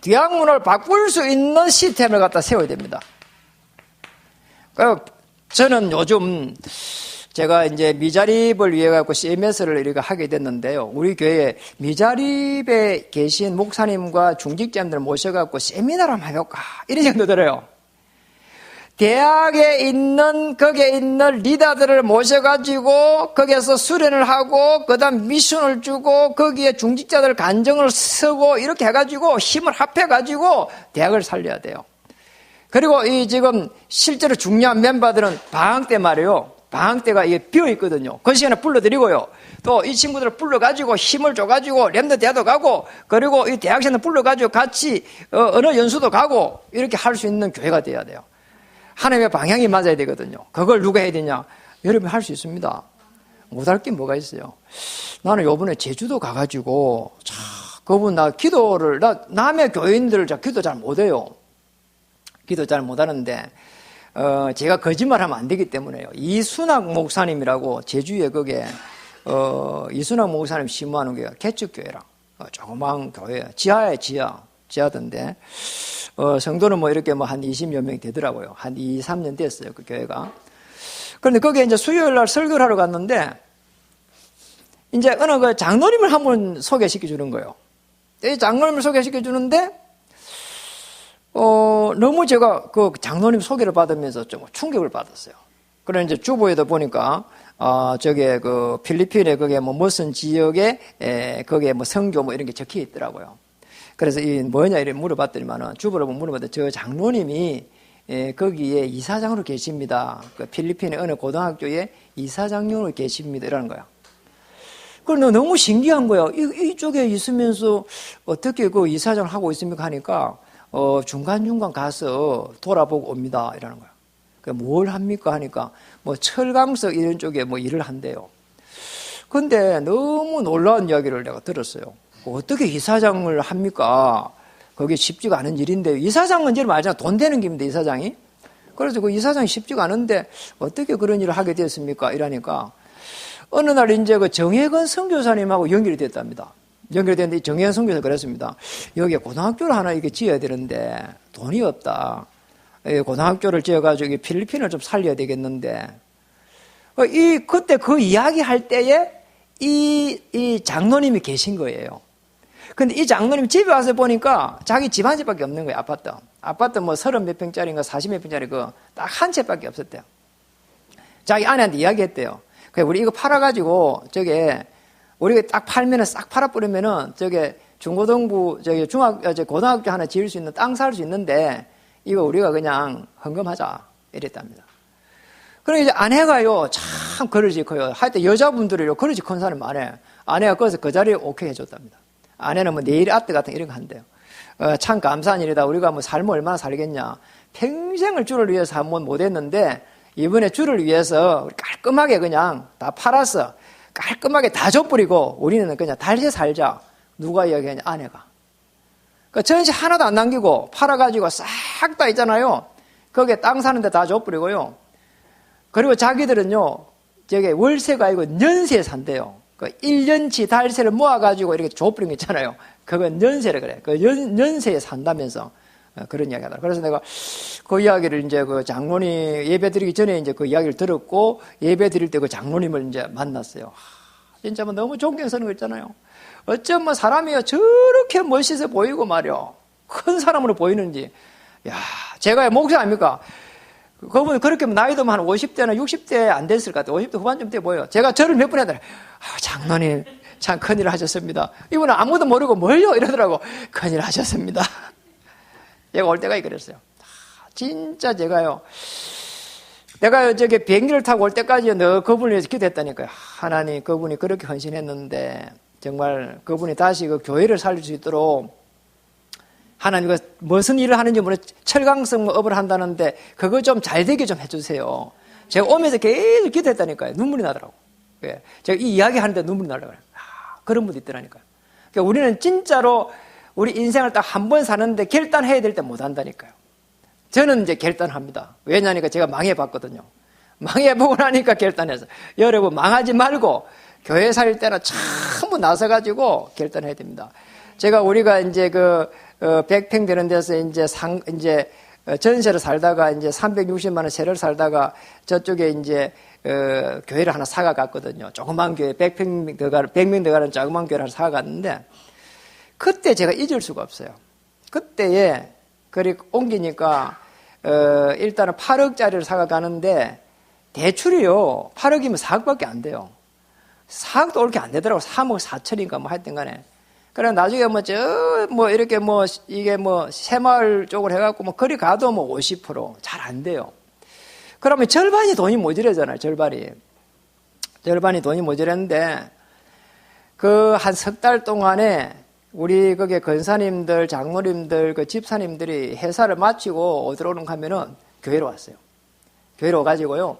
대학 문화를 바꿀 수 있는 시스템을 갖다 세워야 됩니다. 저는 요즘 제가 이제 미자립을 위해 갖고 CMS를 이렇게 하게 됐는데요. 우리 교회에 미자립에 계신 목사님과 중직자님들 모셔갖고 세미나를 한번 해볼까, 이런 생각도 들어요. 대학에 있는, 거기에 있는 리더들을 모셔가지고 거기에서 수련을 하고, 그 다음 미션을 주고, 거기에 중직자들 간증을 쓰고, 이렇게 해가지고 힘을 합해가지고 대학을 살려야 돼요. 그리고 이 지금 실제로 중요한 멤버들은 방학 때 말이에요. 방학 때가 이게 비어 있거든요. 그 시간에 불러드리고요. 또 이 친구들을 불러가지고 힘을 줘가지고 렘넌트 대학도 가고, 그리고 이 대학생들 불러가지고 같이 언어 연수도 가고, 이렇게 할 수 있는 교회가 돼야 돼요. 하나님의 방향이 맞아야 되거든요. 그걸 누가 해야 되냐? 여러분이 할 수 있습니다. 못할 게 뭐가 있어요? 나는 요번에 제주도 가가지고, 그분 남의 교인들을 기도 잘 못해요. 기도 잘 못하는데, 제가 거짓말하면 안 되기 때문에요. 이순학 목사님이라고 제주에 거기에 이순학 목사님 심무하는 교회가 개척교회랑 조그만 교회, 지하던데, 성도는 뭐 이렇게 뭐 한 20여 명 되더라고요. 한 2, 3년 됐어요, 그 교회가. 그런데 거기에 이제 수요일 날 설교를 하러 갔는데, 이제 어느 그 장로님을 한번 소개시켜 주는 거예요. 이 장로님을 소개시켜 주는데, 너무 제가 그 장로님 소개를 받으면서 좀 충격을 받았어요. 그래 이제 주보에도 보니까, 저게 그 필리핀에 거기에 뭐 무슨 지역에, 거기에 뭐 선교 뭐 이런 게 적혀 있더라고요. 그래서 이 뭐냐 이렇게 물어봤더니만은, 주보를 물어봤더니 저 장로님이 거기에 이사장으로 계십니다. 그 필리핀의 어느 고등학교에 이사장으로 계십니다. 이라는 거야. 그런데 너무 신기한 거야. 이쪽에 있으면서 어떻게 그 이사장을 하고 있습니까 하니까, 중간중간 가서 돌아보고 옵니다. 이라는 거야. 뭘 합니까? 하니까, 뭐, 철강석 이런 쪽에 뭐 일을 한대요. 근데 너무 놀라운 이야기를 내가 들었어요. 어떻게 이사장을 합니까? 그게 쉽지가 않은 일인데, 이사장은 이제 말하자면 돈 되는 길인데, 이사장이. 그래서 그 이사장이 쉽지가 않은데, 어떻게 그런 일을 하게 됐습니까? 이러니까, 어느 날 이제 그 정혜건 선교사님하고 연결이 됐답니다. 연결됐는데 정혜건 선교사 그랬습니다. 여기에 고등학교를 하나 이렇게 지어야 되는데 돈이 없다. 고등학교를 지어가지고 필리핀을 좀 살려야 되겠는데, 그때 그 이야기 할 때에 이 장로님이 계신 거예요. 근데 이 장로님 집에 와서 보니까 자기 집안집밖에 없는 거예요, 아파트. 아파트 뭐 30몇 평짜리인가 40몇 평짜리 그 딱 한 채밖에 없었대요. 자기 아내한테 이야기했대요. 그래, 우리 이거 팔아가지고 저게 우리가 딱 팔면은 싹 팔아버리면은 저게 중고등부 저기 고등학교 하나 지을 수 있는 땅 살 수 있는데 이거 우리가 그냥 헌금하자 이랬답니다. 그러니까 이제 아내가요 참 그릇이 커요. 하여튼 여자분들이요 그릇이 큰 사람이 많아요. 아내가 그래서 그 자리에 오케이 해줬답니다. 아내는 뭐 네일 아트 같은 이런 거 한대요. 참 감사한 일이다. 우리가 뭐 삶을 얼마나 살겠냐. 평생을 주를 위해서 한 번 못했는데 이번에 주를 위해서 깔끔하게 그냥 다 팔아서 깔끔하게 다 줘버리고 우리는 그냥 달새 살자. 누가 이야기하냐? 아내가. 그 전시 하나도 안 남기고 팔아가지고 싹 다 있잖아요. 거기에 땅 사는데 다 줘버리고요. 그리고 자기들은요, 저게 월세가 아니고 연세에 산대요. 그 1년치 달세를 모아가지고 이렇게 줘버린 거 있잖아요. 그건 연세를 그래. 그 연세에 산다면서 그런 이야기 하더라. 그래서 내가 그 이야기를 이제 그 장로님 예배 드리기 전에 이제 그 이야기를 들었고 예배 드릴 때 그 장로님을 이제 만났어요. 진짜 뭐 너무 존경스러운 거 있잖아요. 어쩜 뭐 사람이요 저렇게 멋있어 보이고 말이요. 큰 사람으로 보이는지. 야, 제가 목사 아닙니까? 그분 그렇게 나이도 한 50대나 60대 안 됐을 것 같아요. 50대 후반쯤 돼 보여요. 제가 저를 몇 번 하더라고요. 장로님 참 큰일 하셨습니다. 이분은 아무도 모르고 뭘요? 이러더라고. 큰일 하셨습니다. 제가 올 때까지 그랬어요. 진짜 제가요. 내가 저기 비행기를 타고 올 때까지 너 그분을 위해서 기도했다니까요. 하나님 그분이 그렇게 헌신했는데 정말 그분이 다시 그 교회를 살릴 수 있도록 하나님 무슨 일을 하는지 모르 철강성업을 한다는데 그거 좀 잘 되게 좀 해주세요. 제가 오면서 계속 기도했다니까요. 눈물이 나더라고. 예. 제가 이 이야기 하는데 눈물이 나더라고요. 그런 분도 있더라니까요. 그러니까 우리는 진짜로 우리 인생을 딱 한 번 사는데 결단해야 될 때 못 한다니까요. 저는 이제 결단합니다. 왜냐니까 제가 망해봤거든요. 망해보고 나니까 결단해서 여러분 망하지 말고 교회 살 때는 전부 나서가지고 결단해야 됩니다. 제가 우리가 이제 그 100평 되는 데서 이제 전세를 살다가 이제 360만 원 세를 살다가 저쪽에 이제 교회를 하나 사가 갔거든요. 조그만 교회 100명 들어가는 조그만 교회를 하나 사가 갔는데 그때 제가 잊을 수가 없어요. 그때에 그리 옮기니까 일단은 8억짜리를 사가 가는데 대출이요 8억이면 4억밖에 안 돼요. 4억도 그렇게 안 되더라고. 3억 4천인가 뭐 하여튼 간에. 그래 나중에 이렇게 이게 새마을 쪽으로 해갖고 거리 가도 50% 잘 안 돼요. 그러면 절반이 돈이 모자라잖아요. 절반이 돈이 모자랐는데 그 한 석 달 동안에 우리 거기에 권사님들, 장로님들, 그 집사님들이 회사를 마치고 어디로 오는가 하면은 교회로 왔어요. 교회로 와가지고요.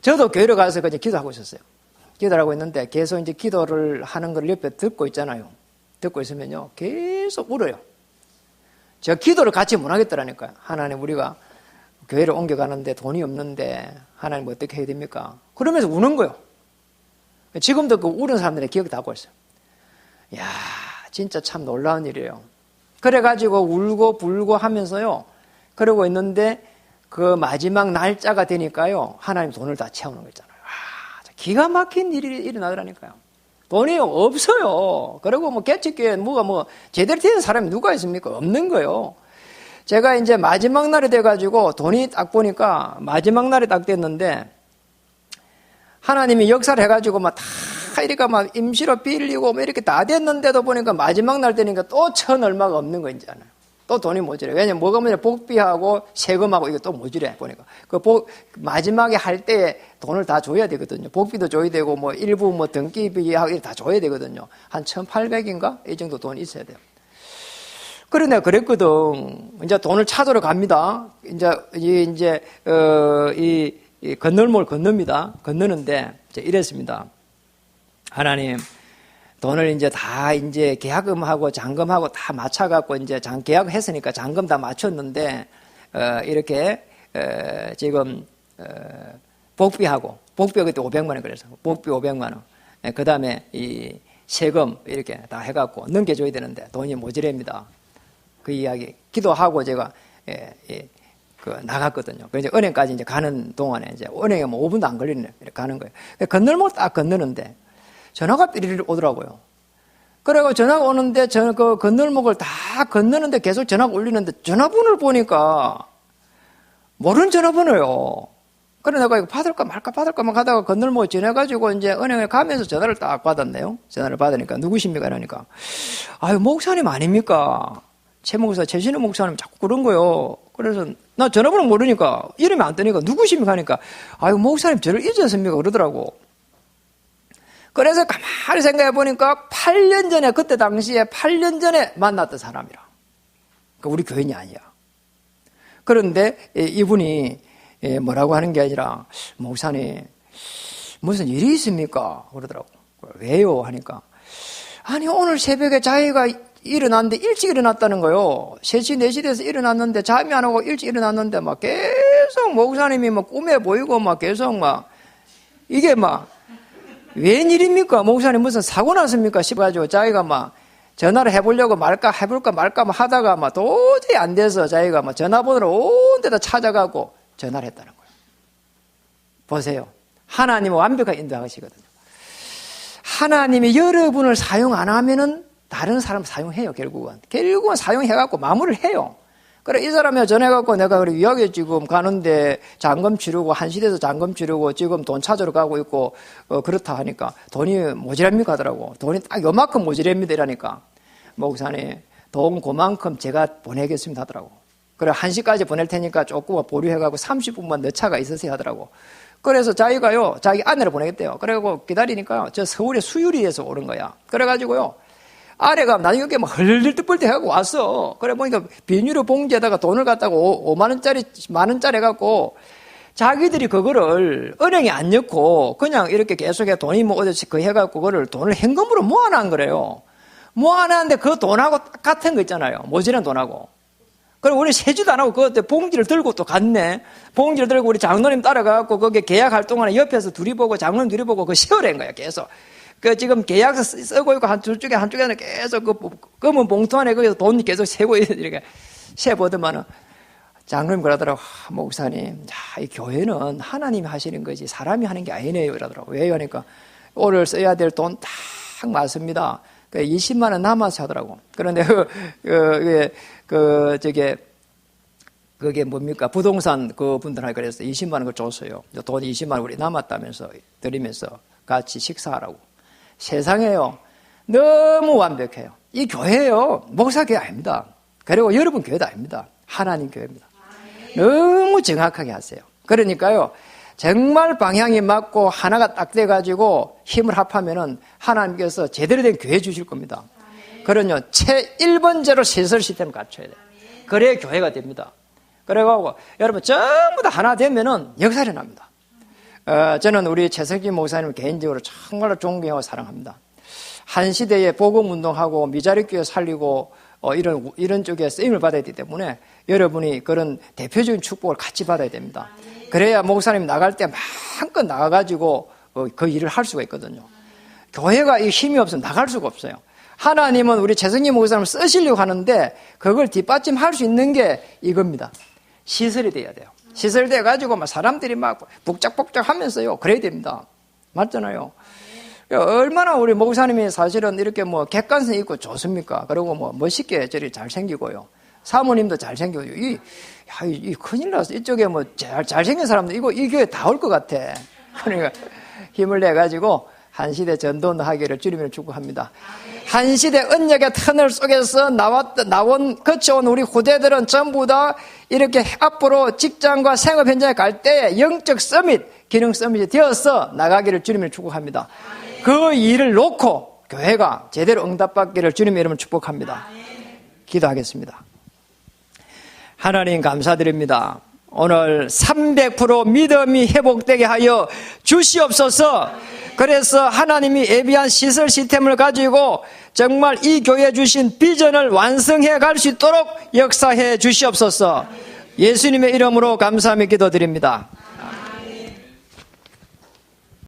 저도 교회로 가서 그냥 기도하고 있었어요. 기도를 하고 있는데 계속 이제 기도를 하는 걸 옆에 듣고 있잖아요. 듣고 있으면요. 계속 울어요. 제가 기도를 같이 못 하겠더라니까요. 하나님 우리가 교회를 옮겨가는데 돈이 없는데 하나님 어떻게 해야 됩니까? 그러면서 우는 거예요. 지금도 그 우는 사람들의 기억이 다 하고 있어요. 이야, 진짜 참 놀라운 일이에요. 그래가지고 울고 불고 하면서요. 그러고 있는데 그 마지막 날짜가 되니까요. 하나님 돈을 다 채우는 거 있잖아요. 기가 막힌 일이 일어나더라니까요. 돈이 없어요. 그리고 개척교회 제대로 된 사람이 누가 있습니까? 없는 거예요. 제가 이제 마지막 날이 돼가지고 돈이 딱 보니까 마지막 날이 딱 됐는데 하나님이 역사를 해가지고 다 이렇게 임시로 빌리고 이렇게 다 됐는데도 보니까 마지막 날 되니까 또 1,000 얼마가 없는 거 있잖아요. 또 돈이 모자래. 왜냐면 뭐가 뭐냐 복비하고 세금하고 이거 또 모자래 보니까. 마지막에 할 때 돈을 다 줘야 되거든요. 복비도 줘야 되고 일부 등기비하고 다 줘야 되거든요. 한 1,800인가? 이 정도 돈이 있어야 돼요. 그래 내가 그랬거든. 이제 돈을 찾으러 갑니다. 이제 건널목을 건넙니다. 건너는데 이랬습니다. 하나님, 돈을 이제 다 계약금하고 잔금하고 다 맞춰갖고 계약을 했으니까 잔금 다 맞췄는데, 이렇게, 지금, 복비가 그때 500만 원 그래서, 복비 500만 원. 그 다음에 이 세금 이렇게 다 해갖고 넘겨줘야 되는데 돈이 모자랍니다. 그 이야기, 기도하고 제가, 나갔거든요. 그래서 은행까지 가는 동안에 은행에 5분도 안 걸리네. 이렇게 가는 거예요. 건널목 딱 건너는데 전화가 삐리리 오더라고요. 그래가 전화가 오는데 그 건널목을 다 건너는데 계속 전화가 울리는데 전화번호를 보니까 모르는 전화번호요. 그래 내가 이거 받을까 말까 하다가 건널목에 전화해가지고 이제 은행에 가면서 전화를 딱 받았네요. 전화를 받으니까 누구십니까? 이러니까 아유 목사님 아닙니까? 최 목사, 최신우 목사님 자꾸 그런 거요. 그래서 나 전화번호 모르니까 이름이 안 뜨니까 누구십니까? 하니까 아유 목사님 저를 잊었습니까? 그러더라고. 그래서 가만히 생각해 보니까 8년 전에 그때 당시에 8년 전에 만났던 사람이라. 그러니까 우리 교인이 아니야. 그런데 이분이 뭐라고 하는 게 아니라 목사님 무슨 일이 있습니까? 그러더라고. 왜요? 하니까 아니 오늘 새벽에 자기가 일어났는데 일찍 일어났다는 거요. 3시 4시 돼서 일어났는데 잠이 안 오고 일찍 일어났는데 막 계속 목사님이 막 꿈에 보이고 막 계속 막 이게 막 웬일입니까? 목사님 무슨 사고 났습니까? 싶어가지고 자기가 막 전화를 해보려고 해볼까 말까 하다가 막 도저히 안 돼서 자기가 막 전화번호를 온 데다 찾아가고 전화를 했다는 거예요. 보세요. 하나님은 완벽하게 인도하시거든요. 하나님이 여러분을 사용 안 하면은 다른 사람 사용해요, 결국은 사용해갖고 마무리를 해요. 그래, 이 사람이 전해갖고 내가 그래, 유학에 지금 가는데 잔금 치르고, 한시대에서 잔금 치르고, 지금 돈 찾으러 가고 있고, 그렇다 하니까 돈이 모자랍니까 하더라고. 돈이 딱 요만큼 모자랍니다 이라니까. 목사님, 돈 그만큼 제가 보내겠습니다 하더라고. 그래, 1시까지 보낼 테니까 조금 보류해갖고 30분만 더 차가 있으세요 하더라고. 그래서 자기가요, 자기 아내를 보내겠대요. 그래갖고 기다리니까 저 서울의 수유리에서 오는 거야. 그래가지고요, 아내가 나중에 이렇게 막 헐릴 듯벌 때 하고 왔어. 그래 보니까 비닐로 봉지에다가 돈을 갖다가 5만원짜리, 만원짜리 해갖고 자기들이 그거를 은행에 안 넣고 그냥 이렇게 계속 돈이 뭐 어디서 그 해갖고 그거를 돈을 현금으로 모아놓은 거래요. 모아놨는데 그 돈하고 같은 거 있잖아요. 모자란 돈하고. 그럼 우리 세지도 안 하고 그때 봉지를 들고 또 갔네. 봉지를 들고 우리 장로님 따라가갖고 거기에 계약할 동안에 옆에서 둘이 보고 장로님 둘이 보고 그 세월한 거야, 계속. 그 지금 계약서 쓰고 있고 한쪽에는 계속 그 검은 봉투 안에 거기서 돈 계속 세고 이렇게 세보더만은 장로님 그러더라고. 목사님, 이 교회는 하나님이 하시는 거지 사람이 하는 게 아니네요. 이러더라고. 왜요? 하니까 오늘 써야 될 돈 딱 맞습니다. 20만 원 남아서 하더라고. 그런데 그게 뭡니까? 부동산 그 분들한테 그래서 20만 원 그걸 줬어요. 돈 20만 원 우리 남았다면서 드리면서 같이 식사하라고. 세상에요. 너무 완벽해요. 이 교회요. 목사 교회 아닙니다. 그리고 여러분 교회도 아닙니다. 하나님 교회입니다. 너무 정확하게 하세요. 그러니까요. 정말 방향이 맞고 하나가 딱 돼가지고 힘을 합하면은 하나님께서 제대로 된 교회 주실 겁니다. 그러면요. 1번째로 시설 시스템을 갖춰야 돼요. 그래야 교회가 됩니다. 그래가지고 여러분 전부 다 하나 되면은 역사 일어납니다. 저는 우리 최석기 목사님을 개인적으로 정말로 존경하고 사랑합니다. 한 시대에 복음운동하고 미자립교회 살리고 이런 쪽에 쓰임을 받아야 되기 때문에 여러분이 그런 대표적인 축복을 같이 받아야 됩니다. 그래야 목사님 나갈 때 마음껏 나가가지고 그 일을 할 수가 있거든요. 교회가 이 힘이 없으면 나갈 수가 없어요. 하나님은 우리 최석기 목사님을 쓰시려고 하는데 그걸 뒷받침할 수 있는 게 이겁니다. 시설이 돼야 돼요. 시설이 돼가지고 막 사람들이 막 북적북적 하면서요. 그래야 됩니다. 맞잖아요. 얼마나 우리 목사님이 사실은 이렇게 뭐 객관성 있고 좋습니까? 그리고 뭐 멋있게 저리 잘생기고요. 사모님도 잘생기고, 이 큰일 났어. 이쪽에 뭐 잘생긴 사람들, 이 교회 다 올 것 같아. 그러니까 힘을 내가지고 한 시대 전도는 하기를 주님을 축복합니다. 한 시대 언약의 터널 속에서 거쳐온 우리 후대들은 전부 다 이렇게 앞으로 직장과 생업 현장에 갈 때 영적 서밋, 기능 서밋이 되어서 나가기를 주님을 축복합니다. 그 일을 놓고 교회가 제대로 응답받기를 주님의 이름으로 축복합니다. 기도하겠습니다. 하나님 감사드립니다. 오늘 300% 믿음이 회복되게 하여 주시옵소서. 그래서 하나님이 예비한 시설 시스템을 가지고 정말 이 교회에 주신 비전을 완성해 갈 수 있도록 역사해 주시옵소서. 예수님의 이름으로 감사하며 기도드립니다.